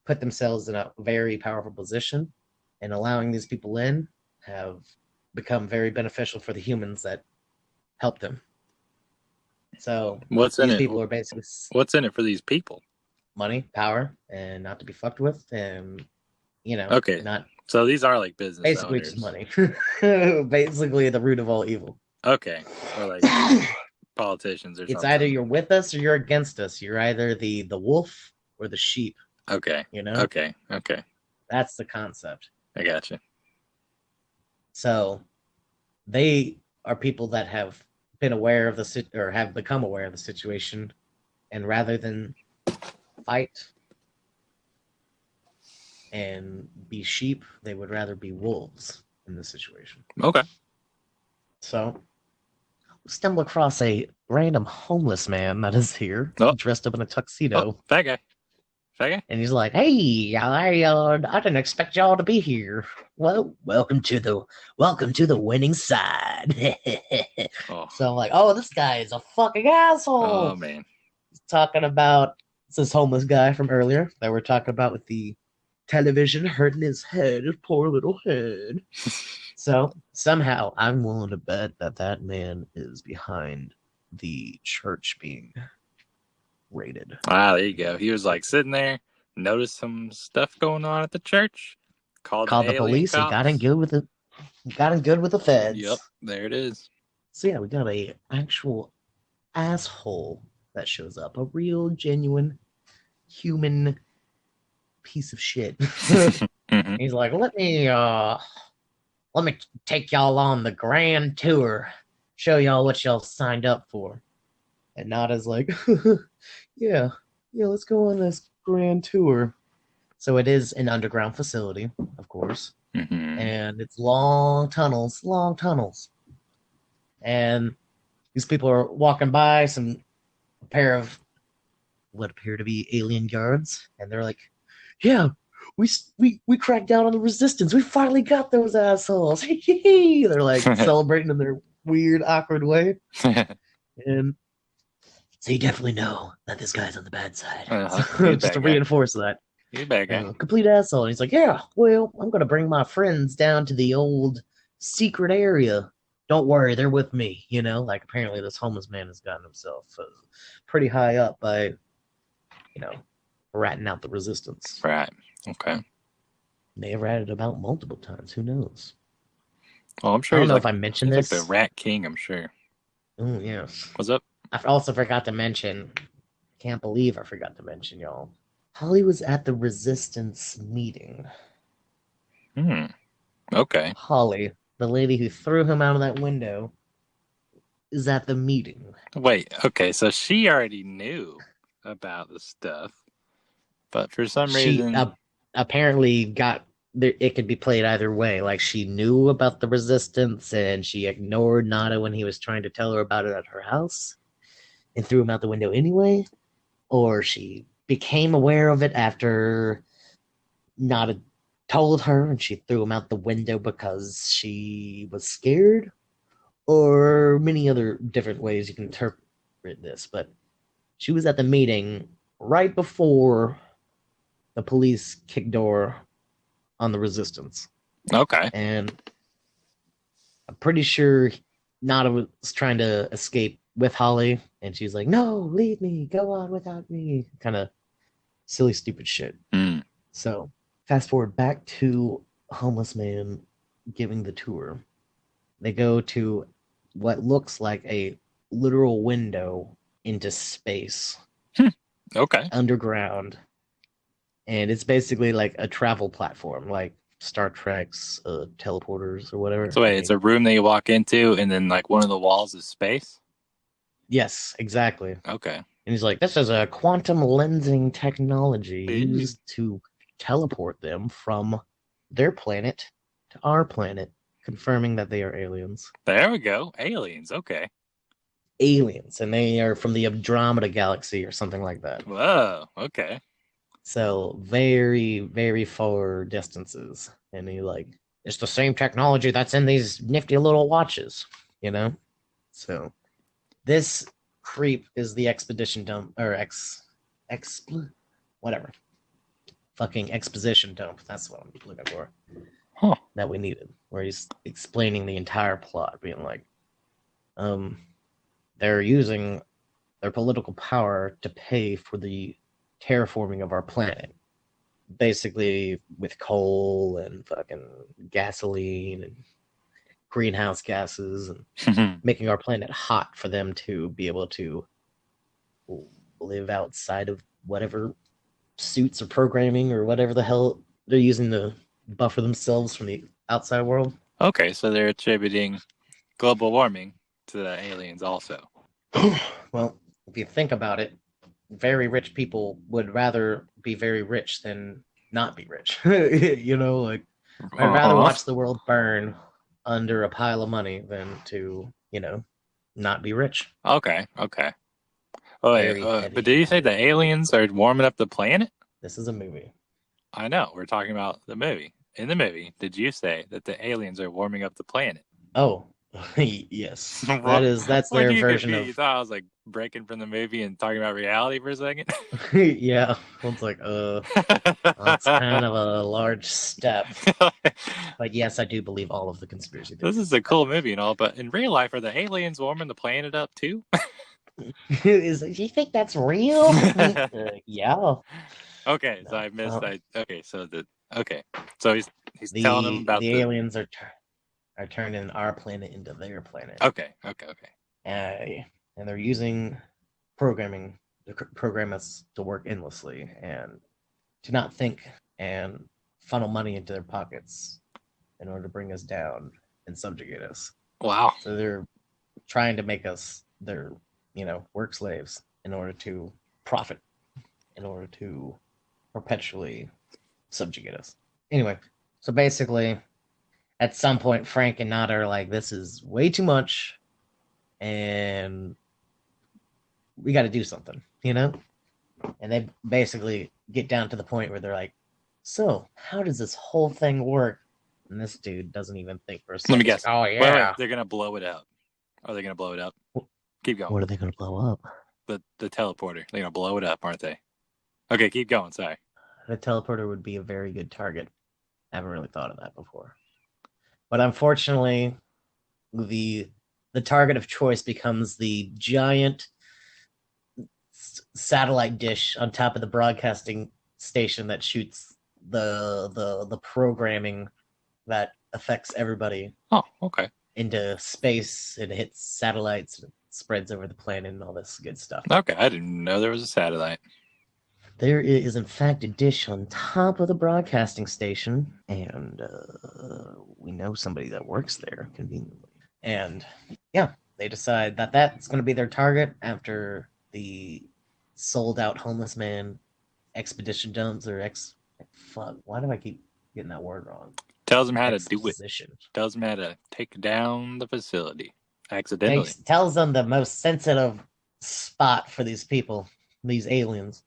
put themselves in a very powerful position, and allowing these people in have become very beneficial for the humans that help them. So What's in these it? people are basically What's in it for these people? money, power, and not to be fucked with, and Okay. not So these are like business basically owners. just money. Basically, the root of all evil. Okay. Or like politicians or It's something. either you're with us or you're against us. You're either the wolf or the sheep. Okay. Okay. That's the concept. I gotcha. So they are people that have been aware of or have become aware of the situation, and rather than fight and be sheep, they would rather be wolves in this situation. Okay. So stumble across a random homeless man that is here, dressed up in a tuxedo. Fat guy. And he's like, "Hey, I didn't expect y'all to be here. Well, welcome to the winning side." So I'm like, "Oh, this guy is a fucking asshole." Oh man. He's talking about this homeless guy from earlier that we're talking about with the television hurting his head, his poor little head. So somehow I'm willing to bet that man is behind the church being raided. Ah, there you go. He was like sitting there, noticed some stuff going on at the church, called the police cops. and got in good with the feds. Yep, there it is. So yeah, we got a actual asshole that shows up, a real genuine human piece of shit. Mm-hmm. He's like, let me take y'all on the grand tour, show y'all what y'all signed up for. And Nada's like, yeah, let's go on this grand tour. So it is an underground facility, of course. Mm-hmm. And it's long tunnels. And these people are walking by a pair of what appear to be alien guards, and they're like, yeah, we cracked down on the resistance. We finally got those assholes. They're like celebrating in their weird, awkward way. And so you definitely know that this guy's on the bad side. Just to reinforce that. He's a bad guy. Complete asshole. And he's like, yeah, well, I'm going to bring my friends down to the old secret area. Don't worry, they're with me. Like apparently this homeless man has gotten himself pretty high up by, ratting out the resistance. Right. Okay. May have ratted about multiple times. Who knows? Oh, I'm sure. I don't know if I mentioned this. Like the Rat King, I'm sure. Oh, yes. What's up? I also forgot to mention, can't believe I forgot to mention, y'all. Holly was at the Resistance meeting. Okay. Holly, the lady who threw him out of that window, is at the meeting. Wait, okay, so she already knew about the stuff, but for some She reason, apparently got there. It could be played either way. Like she knew about the Resistance and she ignored Nada when he was trying to tell her about it at her house and threw him out the window anyway, or she became aware of it after Nada told her and she threw him out the window because she was scared, or many other different ways you can interpret this. But she was at the meeting right before the police kicked door on the Resistance. okay. And I'm pretty sure Nada was trying to escape with Holly, and she's like, "No, leave me, go on without me." Kind of silly, stupid shit. Hmm. So, fast forward back to Homeless Man giving the tour. They go to what looks like a literal window into space Okay. underground, and it's basically like a travel platform, like Star Trek's teleporters or whatever. So wait, it's a room that you walk into, and then like one of the walls is space. Yes, exactly. Okay. And he's like, this is a quantum lensing technology used to teleport them from their planet to our planet, confirming that they are aliens. There we go. Aliens. Okay. Aliens, and they are from the Andromeda Galaxy or something like that. Whoa. Okay. So very, very far distances. And he like, it's the same technology that's in these nifty little watches, you know? So this creep is the expedition dump or whatever. Fucking exposition dump. That's what I'm looking for. Huh. That we needed. Where he's explaining the entire plot, being like, they're using their political power to pay for the terraforming of our planet. Basically with coal and fucking gasoline and greenhouse gases and making our planet hot for them to be able to live outside of whatever suits or programming or whatever the hell they're using to buffer themselves from the outside world. Okay, so they're attributing global warming to the aliens also. Well, if you think about it, very rich people would rather be very rich than not be rich. You know, like I'd rather watch the world burn under a pile of money than to, you know, not be rich. Okay. Okay. Oh, wait, but did you say the aliens are warming up the planet? This is a movie. I know. We're talking about the movie. In the movie, did you say that the aliens are warming up the planet? Oh, yes. That's their version of. You thought I was like breaking from the movie and talking about reality for a second? Yeah. It's like, that's kind of a large step. But yes, I do believe all of the conspiracy theories. This is a cool movie and all, but in real life, are the aliens warming the planet up too? Do you think that's real? Yeah. Okay, so I missed that. Okay, so he's telling them about the aliens are turning our planet into their planet. Okay. And they're using programming to program us to work endlessly and to not think and funnel money into their pockets in order to bring us down and subjugate us. Wow. So they're trying to make us their, work slaves in order to profit, in order to perpetually subjugate us. Anyway, so basically, at some point, Frank and Nada are like, this is way too much, and we got to do something, And they basically get down to the point where they're like, so, how does this whole thing work? And this dude doesn't even think for a second. Let me guess. Like, oh, yeah. Wait, they're going to blow it up. Are they going to blow it up? Keep going. What are they going to blow up? The teleporter. They're going to blow it up, aren't they? Okay, keep going. Sorry. The teleporter would be a very good target. I haven't really thought of that before. But unfortunately, the target of choice becomes the giant satellite dish on top of the broadcasting station that shoots the programming that affects everybody. Oh, okay. Into space. It hits satellites, and it spreads over the planet, and all this good stuff. Okay, I didn't know there was a satellite. there is in fact a dish on top of the broadcasting station, and we know somebody that works there conveniently. And yeah, they decide that that's going to be their target after the sold out homeless man expedition dumps or fuck. Why do I keep getting that word wrong? Tells them how to do it. Exposition. Tells them how to take down the facility accidentally. Tells them the most sensitive spot for these people, these aliens.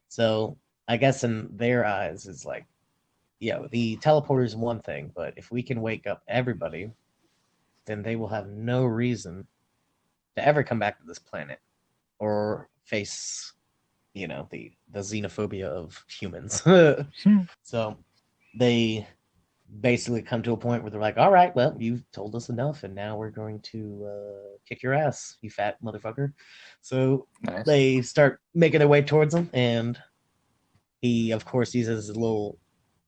So I guess in their eyes, it's like, yeah, the teleporter is one thing, but if we can wake up everybody, then they will have no reason to ever come back to this planet or face, the xenophobia of humans. So they basically come to a point where they're like, all right, well, you've told us enough, and now we're going to kick your ass, you fat motherfucker. So Nice. they start making their way towards him, and he, of course, uses his little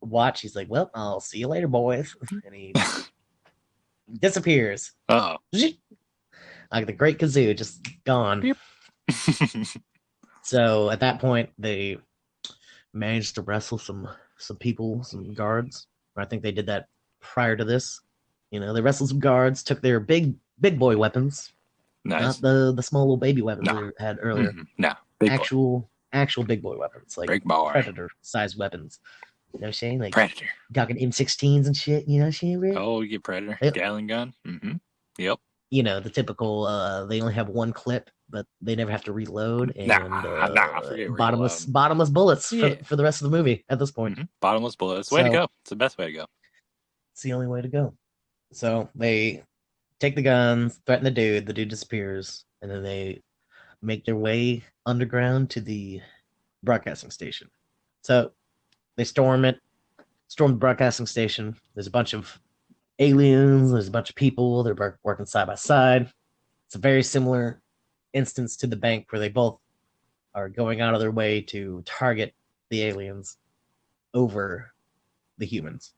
watch. He's like, well, I'll see you later, boys. And he disappears. Oh. Like the Great Kazoo, just gone. Beep. So at that point, they managed to wrestle some people, some guards. I think they did that prior to this. They wrestled some guards, took their big boy weapons, Nice. not the small little baby weapons they had earlier. No, big actual big boy weapons, like big boy. Predator sized weapons. You know what I'm saying? Like Predator. talking M16s and shit. You know what I'm saying, Rick? Oh, you get Predator. Yep. Gatling gun. Mm-hmm. Yep. The typical. They only have one clip, but they never have to reload. And bottomless bullets for the rest of the movie at this point. Mm-hmm. Bottomless bullets. Way to go. It's the best way to go. It's the only way to go. So they take the guns, threaten the dude. The dude disappears, and then they make their way underground to the broadcasting station. So they storm the broadcasting station. There's a bunch of aliens. There's a bunch of people. They're working side by side. It's a very similar instance to the bank where they both are going out of their way to target the aliens over the humans.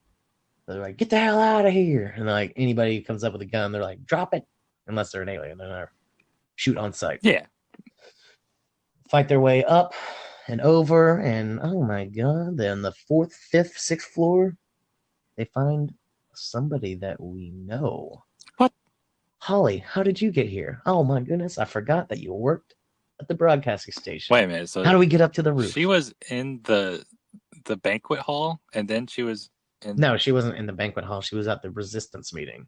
They're like, get the hell out of here. And like anybody who comes up with a gun, they're like, drop it. Unless they're an alien. They're not shoot on sight. Yeah. Fight their way up and over, and oh my god, then the 4th, 5th, 6th floor, they find somebody that we know. What? Holly, how did you get here? Oh my goodness, I forgot that you worked at the broadcasting station. Wait a minute. So how do we get up to the roof? She was in the banquet hall, and then she was in... No, she wasn't in the banquet hall. She was at the resistance meeting.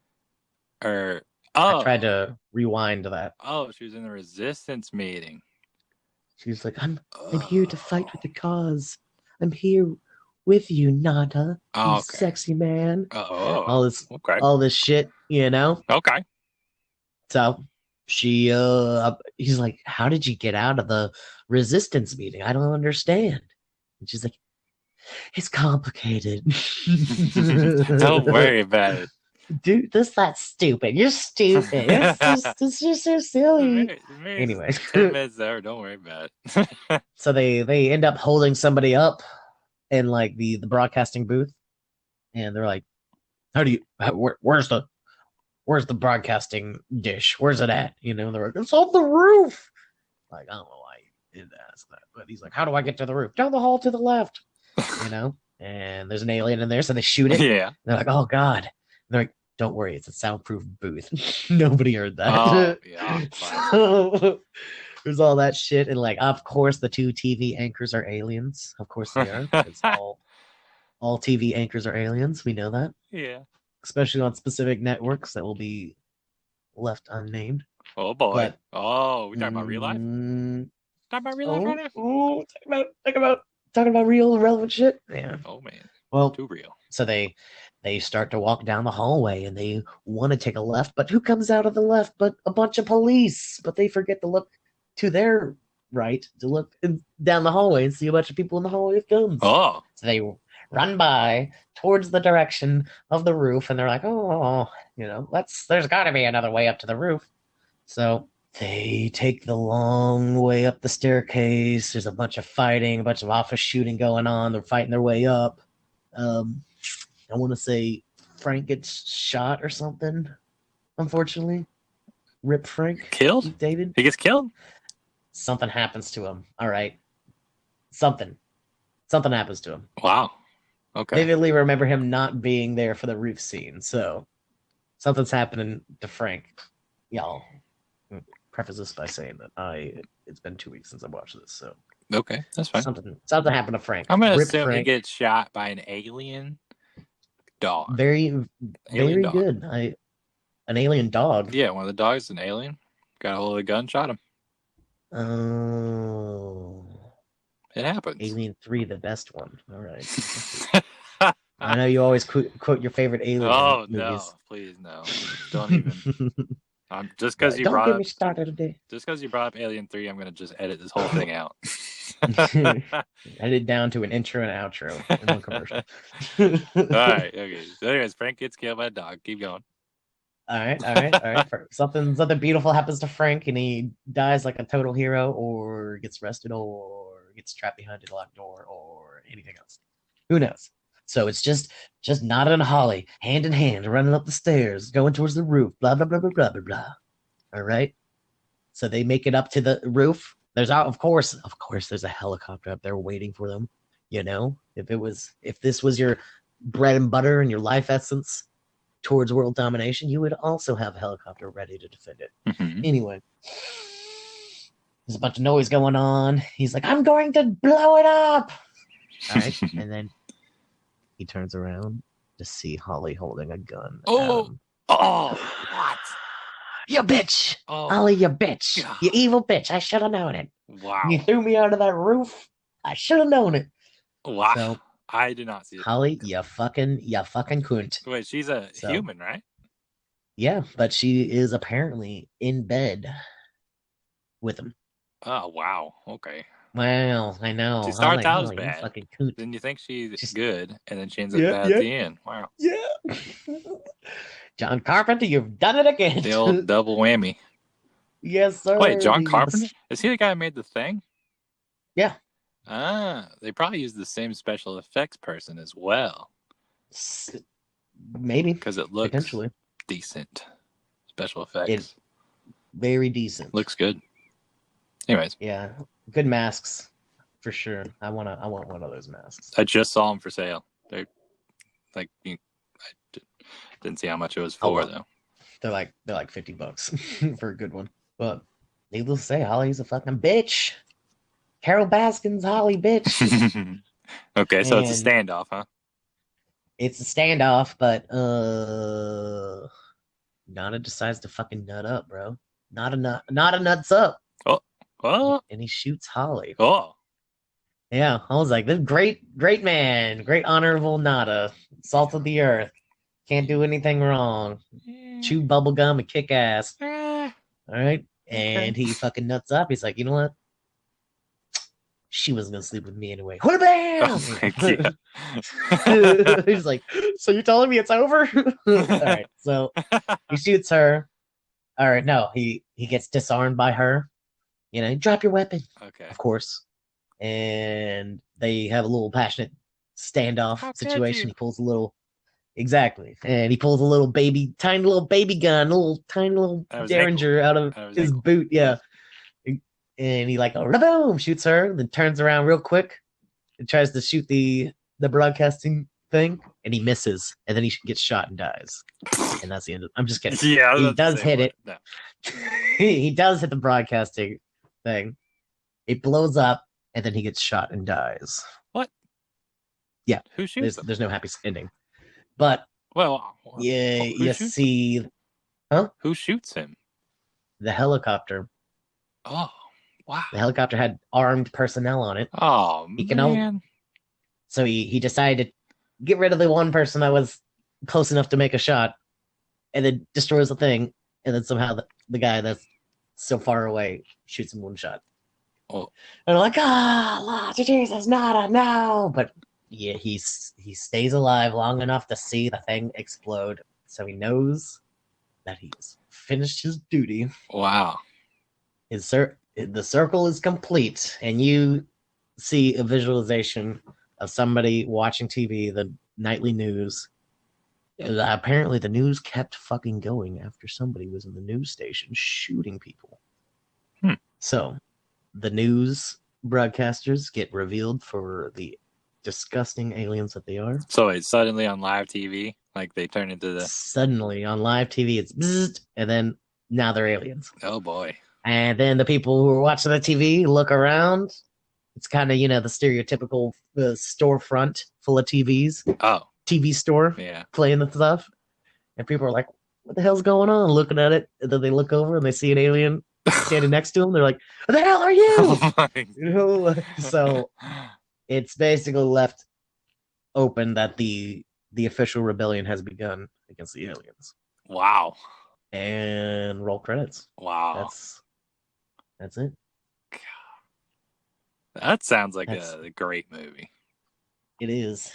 I tried to rewind that. Oh, she was in the resistance meeting. She's like, I'm here to fight with the cause. I'm here with you, Nada. You sexy man. All this shit, Okay. So he's like, how did you get out of the resistance meeting? I don't understand. And she's like, it's complicated. Don't worry about it. Dude, that's stupid. You're stupid. It's just so silly. Anyway, 10 minutes there. Don't worry about it. So they end up holding somebody up in like the broadcasting booth, and they're like, where's the broadcasting dish? Where's it at? They're like, it's on the roof. Like, I don't know why he did ask that, but he's like, how do I get to the roof? Down the hall to the left. And there's an alien in there, so they shoot it. Yeah. They're like, oh god. And they're like, don't worry, it's a soundproof booth. Nobody heard that. Oh, yeah. So there's all that shit, and like, of course, the 2 TV anchors are aliens. Of course they are. It's all TV anchors are aliens. We know that. Yeah. Especially on specific networks that will be left unnamed. Oh boy. But, we talking about real life? Talking about real life right now? Oh, talking about real relevant shit. Yeah. Oh man. Well, too real. So they start to walk down the hallway, and they want to take a left, but who comes out of the left but a bunch of police? But they forget to look to their right, to look down the hallway and see a bunch of people in the hallway with guns. Oh. So they run by towards the direction of the roof, and they're like, there's got to be another way up to the roof. So they take the long way up the staircase. There's a bunch of fighting, a bunch of office shooting going on. They're fighting their way up. I want to say Frank gets shot or something, unfortunately. Rip Frank. Killed? David. He gets killed? Something happens to him. All right. something happens to him. Wow. Okay. Vividly remember him not being there for the roof scene. So something's happening to Frank. Y'all, preface this by saying that it's been 2 weeks since I watched this, so Okay, that's fine. something happened to Frank. I'm gonna Rip assume he Frank. gets shot by an alien dog. Very, very dog. good. An alien dog. Yeah, one of the dogs, an alien, got a hold of the gun, shot him. Oh, It happens. Alien 3, the best one. All right. I know you always quote your favorite alien Oh movies. no, please no, don't even. Just because you Don't brought get up, me started today. just because you brought up Alien 3, I'm gonna just edit this whole thing out. Edit down to an intro and outro in one commercial. All right, okay. So anyways, Frank gets killed by a dog. Keep going. All right. Something beautiful happens to Frank, and he dies like a total hero, or gets arrested, or gets trapped behind a locked door, or anything else. Who knows? So it's just Nada and Holly, hand in hand, running up the stairs, going towards the roof. Blah blah blah blah blah blah blah. All right. So they make it up to the roof. There's of course, there's a helicopter up there waiting for them. You know, if this was your bread and butter and your life essence towards world domination, you would also have a helicopter ready to defend it. Mm-hmm. Anyway, there's a bunch of noise going on. He's like, I'm going to blow it up. All right. And then he turns around to see Holly holding a gun. Oh, what? You bitch. Oh, Holly, you bitch. God. You evil bitch. I should have known it. Wow. You threw me out of that roof. I should have known it. Wow. So, I did not see it. Holly, you fucking cunt. Wait, she's a human, right? Yeah, but she is apparently in bed with him. Oh, wow. Okay. Wow, I know. She starts out as you bad. fucking coot. Then you think she's good, and then she ends up bad at the end. Wow. Yeah. John Carpenter, you've done it again. The old double whammy. Yes, sir. Wait, John Carpenter? Is he the guy who made The Thing? Yeah. They probably used the same special effects person as well. Maybe. Because it looks potentially decent. Special effects. Very decent. Looks good. Anyways. Yeah. Good masks. For sure. I want one of those masks. I just saw them for sale. They're like, I didn't see how much it was for though. They're like $50 for a good one. But needless to say, Holly's a fucking bitch. Carol Baskins, Holly, bitch. Okay, so it's a standoff, huh? It's a standoff, but Nana decides to fucking nut up, bro. Nada nuts up. Oh. And he shoots Holly. Oh. Yeah, I was like, this great man, great honorable Nada, salt of the earth, can't do anything wrong, chew bubblegum and kick ass. All right, and he fucking nuts up. He's like, you know what? She wasn't gonna sleep with me anyway. What a bam! He's like, so you're telling me it's over? All right, so he shoots her. All right, no, he gets disarmed by her. You know, drop your weapon. Okay. Of course. And they have a little passionate standoff situation. He pulls a little, exactly, and he pulls a little tiny little baby gun, tiny little Derringer out of his boot. Yeah, and he like, boom, shoots her, then turns around real quick and tries to shoot the broadcasting thing, and he misses, and then he gets shot and dies, and that's the end of. I'm just kidding. Yeah, he does hit it. No. He does hit the broadcasting thing. It blows up. And then he gets shot and dies. What? Yeah. Who shoots him? There's no happy ending. But yeah, you see, huh? Who shoots him? The helicopter. Oh, wow. The helicopter had armed personnel on it. Oh, man. So he decided to get rid of the one person that was close enough to make a shot, and then destroys the thing, and then somehow the guy that's so far away shoots him one shot. Oh. And I'm like, Lord Jesus, Nada, no. But yeah, he stays alive long enough to see the thing explode, so he knows that he's finished his duty. Wow. The circle is complete, and you see a visualization of somebody watching TV, the nightly news. Apparently, the news kept fucking going after somebody was in the news station shooting people. So the news broadcasters get revealed for the disgusting aliens that they are. So it's suddenly on live TV, like they turn into the. Suddenly on live TV, it's bzzzt, and then now they're aliens. Oh boy. And then the people who are watching the TV look around. It's kind of, the stereotypical storefront full of TVs, Oh TV store yeah. playing the stuff. And people are like, what the hell's going on? Looking at it. And then they look over and they see an alien standing next to them. They're like, what the hell are you? Oh my. So it's basically left open that the official rebellion has begun against the aliens. Wow. And roll credits. Wow. That's it. That sounds like a great movie. It is.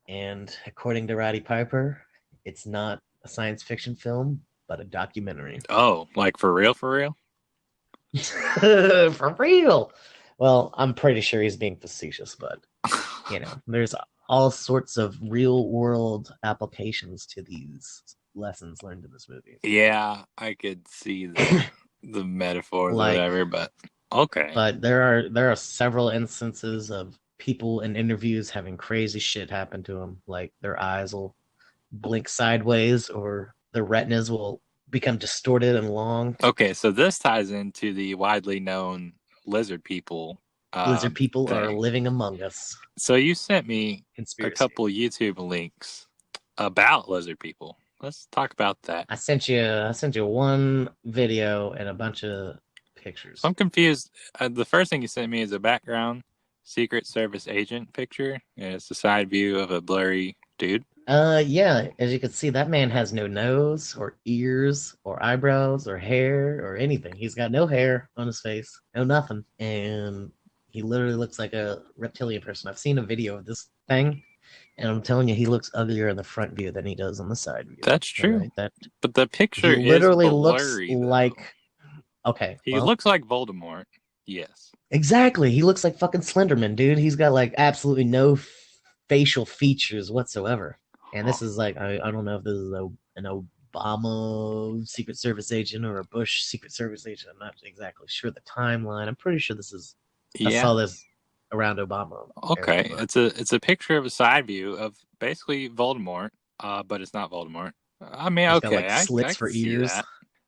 And according to Roddy Piper, it's not a science fiction film, but a documentary. Oh, like for real, for real? For real. Well, I'm pretty sure he's being facetious, but there's all sorts of real world applications to these lessons learned in this movie. Yeah, I could see the metaphors or whatever, but okay. But there are several instances of people in interviews having crazy shit happen to them, like their eyes will blink sideways or their retinas will become distorted and long. Okay, so this ties into the widely known lizard people. Lizard people thing. are living among us. So you sent me Conspiracy. a couple YouTube links about lizard people. Let's talk about that. I sent you one video and a bunch of pictures. I'm confused. The first thing you sent me is a background Secret Service agent picture, and it's a side view of a blurry dude. Yeah, as you can see, that man has no nose or ears or eyebrows or hair or anything. He's got no hair on his face, no nothing, and he literally looks like a reptilian person. I've seen a video of this thing, and I'm telling you, he looks uglier in the front view than he does on the side view. That's true. Right? But the picture he literally is looks blurry, like. Okay, he looks like Voldemort. Yes, exactly. He looks like fucking Slenderman, dude. He's got like absolutely no facial features whatsoever. And this is like, I don't know if this is an Obama Secret Service agent or a Bush Secret Service agent. I'm not exactly sure the timeline. I'm pretty sure this is. Yeah. I saw this around Obama. Okay, it's a picture of a side view of basically Voldemort, but it's not Voldemort. I mean, He's okay, got, like, slits I for ears. That.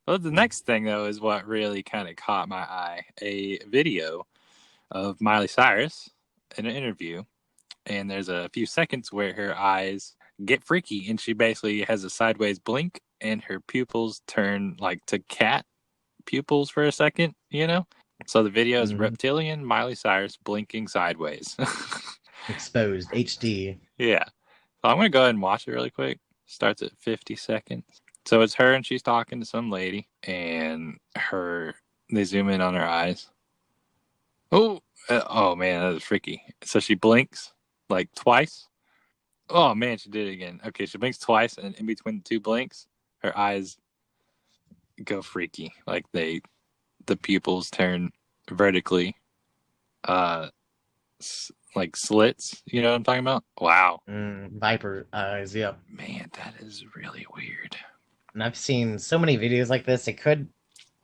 Well, the next thing though is what really kind of caught my eye: a video of Miley Cyrus in an interview, and there's a few seconds where her eyes get freaky, and she basically has a sideways blink, and her pupils turn like to cat pupils for a second, So the video is reptilian Miley Cyrus blinking sideways. Exposed HD. Yeah. So I'm going to go ahead and watch it really quick. Starts at 50 seconds. So it's her and she's talking to some lady, and they zoom in on her eyes. Oh man, that was freaky. So she blinks like twice. Oh man, she did it again. Okay, she blinks twice, and in between the two blinks, her eyes go freaky. Like the pupils turn vertically, like slits. You know what I'm talking about? Wow. Viper eyes. Yep. Man, that is really weird. And I've seen so many videos like this. It could,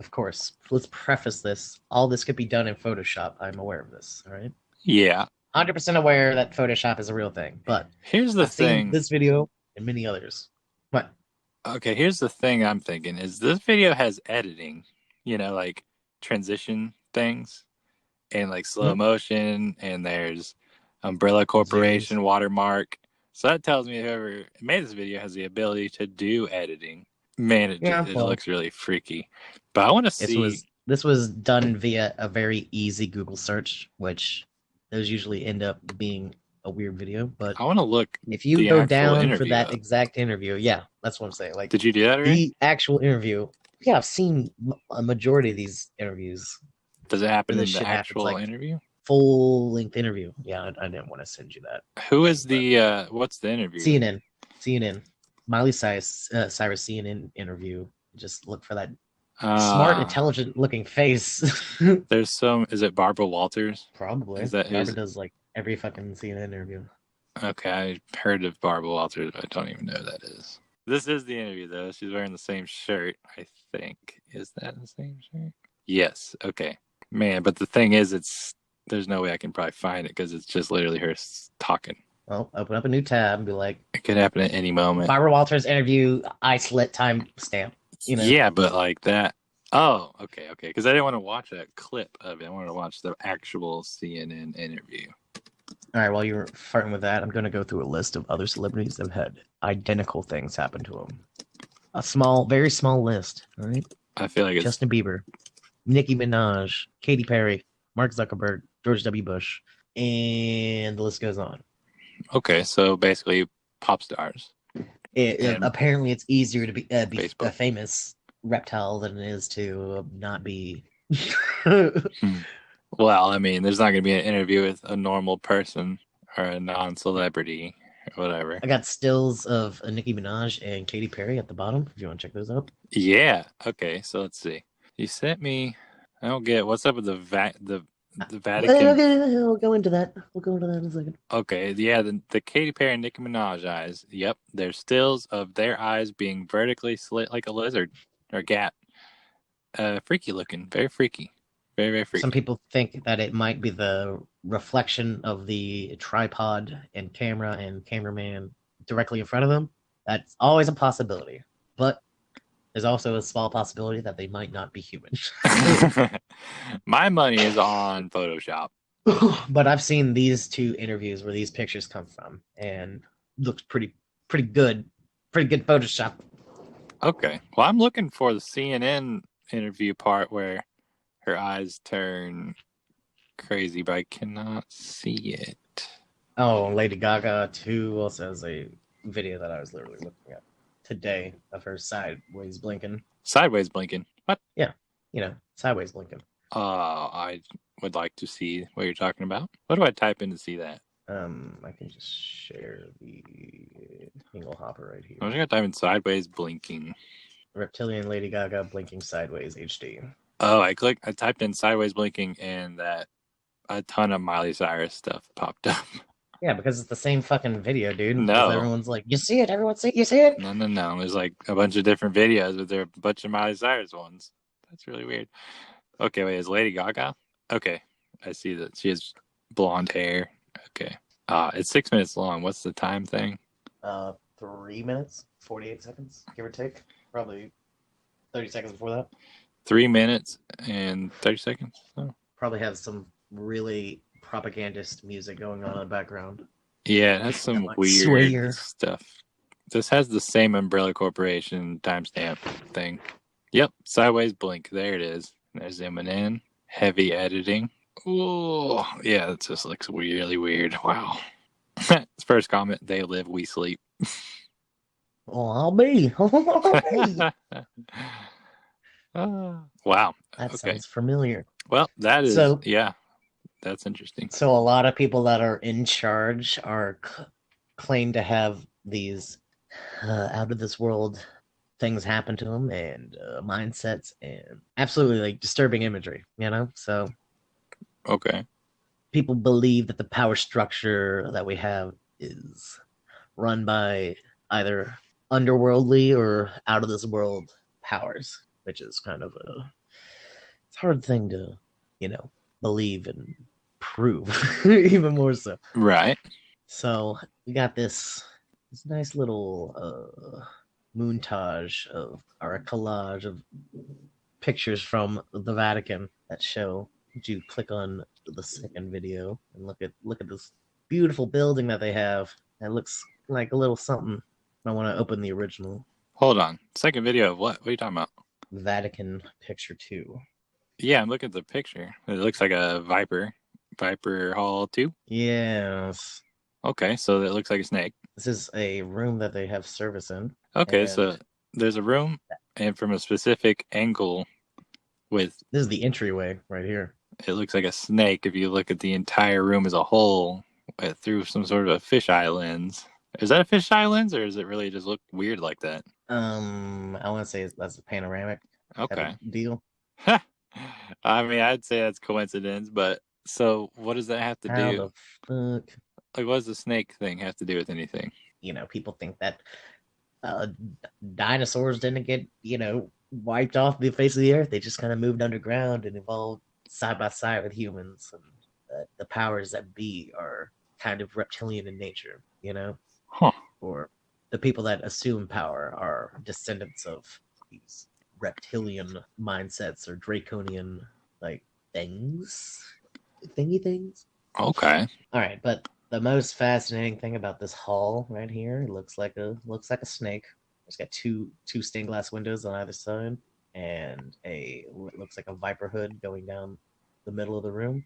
of course, let's preface this. All this could be done in Photoshop. I'm aware of this. All right. Yeah. 100% aware that Photoshop is a real thing. But here's the thing. This video and many others. What? Okay, here's the thing I'm thinking is this video has editing, like transition things and like slow motion, and there's Umbrella Corporation watermark. So that tells me whoever made this video has the ability to do editing. Man, it looks really freaky. But I want to see. This was done via a very easy Google search, which those usually end up being a weird video. But I want to look. If you go down for that exact interview, yeah, that's what I'm saying. Like, did you do that already? The actual interview. Yeah, I've seen a majority of these interviews. Does it happen in the actual interview? Full-length interview. Yeah, I didn't want to send you that. Who is what's the interview? CNN. Miley Cyrus CNN interview. Just look for that smart, intelligent-looking face. Is it Barbara Walters? Probably. Barbara does like every fucking CNN interview. Okay, I heard of Barbara Walters, but I don't even know who that is. This is the interview, though. She's wearing the same shirt, I think. Is that the same shirt? Yes. Okay. Man, but the thing is, it's there's no way I can probably find it because it's just literally her talking. Well, open up a new tab and be like, It could happen at any moment. Barbara Walters interview, isolate time stamp. You know? Yeah, but like that. Oh, okay. Because I didn't want to watch that clip of it. I wanted to watch the actual CNN interview. All right, while you're farting with that, I'm going to go through a list of other celebrities that have had identical things happen to them. A small, very small list. All right. I feel like it's Justin Bieber, Nicki Minaj, Katy Perry, Mark Zuckerberg, George W. Bush, and the list goes on. okay. So basically, pop stars. And Apparently, it's easier to be a Facebook. famous reptile than it is to not be. Well, I mean, there's not going to be an interview with a normal person or a non-celebrity or whatever. I got stills of Nicki Minaj and Katy Perry at the bottom. If you want to check those out. Yeah. Okay. So let's see. You sent me. I don't get what's up with the Vatican. We'll go into that. We'll go into that in a second. Okay, yeah, the Katy Perry and Nicki Minaj eyes. Yep, there's stills of their eyes being vertically slit like a lizard or gat. Freaky looking, very freaky, very freaky. Some people think that it might be the reflection of the tripod and camera and cameraman directly in front of them. That's always a possibility, but there's also a small possibility that they might not be human. My money is on Photoshop. But I've seen these two interviews where these pictures come from, and looks pretty good Photoshop. Okay, well, I'm looking for the CNN interview part where her eyes turn crazy, but I cannot see it. Oh, Lady Gaga too also has a video that I was literally looking at today of her sideways blinking. Sideways blinking. What? Yeah, sideways blinking. I would like to see what you're talking about. What do I type in to see that? I can just share the Hingle Hopper right here. I'm just gonna type in sideways blinking. Reptilian Lady Gaga blinking sideways HD. Oh, I typed in sideways blinking, and that a ton of Miley Cyrus stuff popped up. Yeah, because it's the same fucking video, dude. No. Everyone's like, you see it? Everyone see it? You see it? No. There's like a bunch of different videos, but there are a bunch of Miley Cyrus ones. That's really weird. Okay, wait, is Lady Gaga? Okay, I see that she has blonde hair. Okay. It's 6 minutes long. What's the time thing? 3 minutes, 48 seconds, give or take. Probably 30 seconds before that. 3 minutes and 30 seconds. Oh. Probably have some really propagandist music going on in the background. Yeah, it has some weird stuff. This has the same Umbrella Corporation timestamp thing. Yep, sideways blink. There it is. There's zooming in. Heavy editing. Oh, yeah, that just looks really weird. Wow. First comment, they live, we sleep. Oh, I'll be. Wow. That sounds familiar. Well, that is, yeah, that's interesting. So a lot of people that are in charge are claim to have these out of this world things happen to them and mindsets and absolutely like disturbing imagery, so okay, people believe that the power structure that we have is run by either underworldly or out of this world powers, which is kind of it's a hard thing to believe and prove even more so, right? So we got this nice little montage or a collage of pictures from the Vatican that show. You click on the second video and look at this beautiful building that they have. It looks like a little something. I want to open the original. Hold on, second video of what? What are you talking about? Vatican Picture 2. Yeah, I'm looking at the picture. It looks like a Viper Hall 2. Yes. Okay, so it looks like a snake. This is a room that they have service in. Okay, so there's a room, and from a specific angle this is the entryway right here. It looks like a snake if you look at the entire room as a whole through some sort of a fisheye lens. Is that a fisheye lens, or does it really just look weird like that? I want to say that's a panoramic deal. I mean, I'd say that's coincidence, but so what does that have to do? The fuck? Like, what does the snake thing have to do with anything? People think that dinosaurs didn't get, wiped off the face of the earth. They just kind of moved underground and evolved side by side with humans. And that the powers that be are kind of reptilian in nature, you know, Huh. or the people that assume power are descendants of these reptilian mindsets or draconian like things, thingy things. Okay. All right, but the most fascinating thing about this hall right here, it looks like a snake. It's got two stained glass windows on either side, and a what looks like a viper hood going down the middle of the room.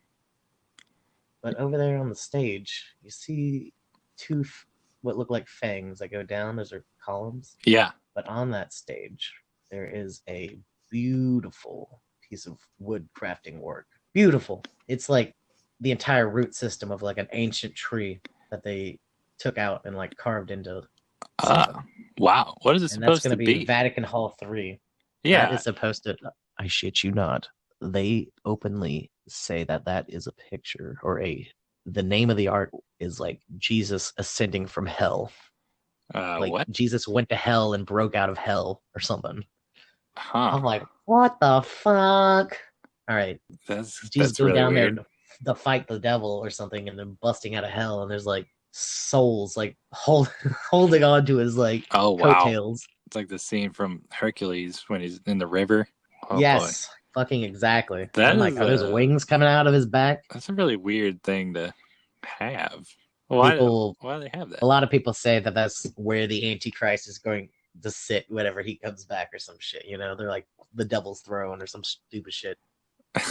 But over there on the stage, you see what look like fangs that go down. Those are columns. Yeah. But on that stage, there is a beautiful piece of wood crafting work. Beautiful. It's like the entire root system of like an ancient tree that they took out and like carved into something. Wow. What is it And that's supposed going to to be be? Vatican Hall 3. That Yeah. is supposed to, I shit you not. They openly say that that is a picture or the name of the art is like Jesus ascending from hell. Like What? Jesus went to hell and broke out of hell or something. Huh. I'm like, what the fuck? All right, Jesus That's going really down there weird. to fight the devil or something, and then busting out of hell, and there's like souls like holding on to his like Oh wow. coattails. It's like the scene from Hercules when he's in the river. Oh boy. Yes, fucking exactly. And That I'm like, is are those wings coming out of his back? that's a really weird thing to have. Why People, why do they have a that? lot of people say that that's where the Antichrist is going to sit whenever he comes back or some shit. You know, they're like the devil's throne or some stupid shit.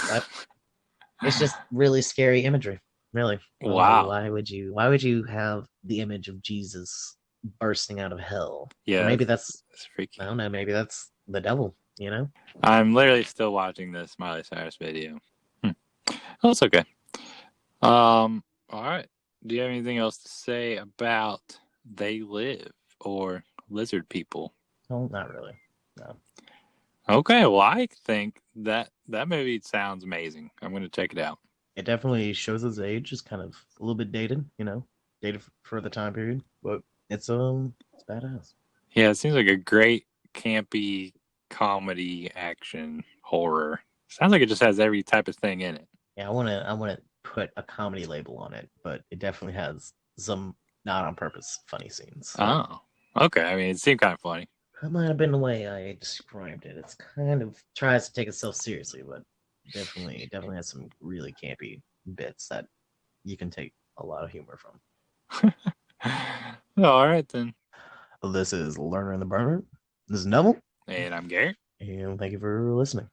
But it's just really scary imagery. Really. Wow. Why would you have the image of Jesus bursting out of hell? Or Yeah, maybe that's that's freaky. I don't know, maybe that's the devil, you know? I'm literally still watching this Miley Cyrus video. Hmm. Oh, it's okay. All right. Do you have anything else to say about They Live or Lizard People? No, not really. No. Okay, well, I think that movie sounds amazing. I'm going to check it out. It definitely shows his age, is kind of a little bit dated, you know, dated for the time period. But it's badass. Yeah, it seems like a great campy comedy action horror. Sounds like it just has every type of thing in it. Yeah, I wanna put a comedy label on it, but it definitely has some not on purpose funny scenes. Oh, okay. I mean, it seemed kind of funny. That might have been the way I described it. It's kind of tries to take itself seriously, but it definitely has some really campy bits that you can take a lot of humor from. All right, then. This is Learner in the Burner. This is Neville, And I'm Gary. and thank you for listening.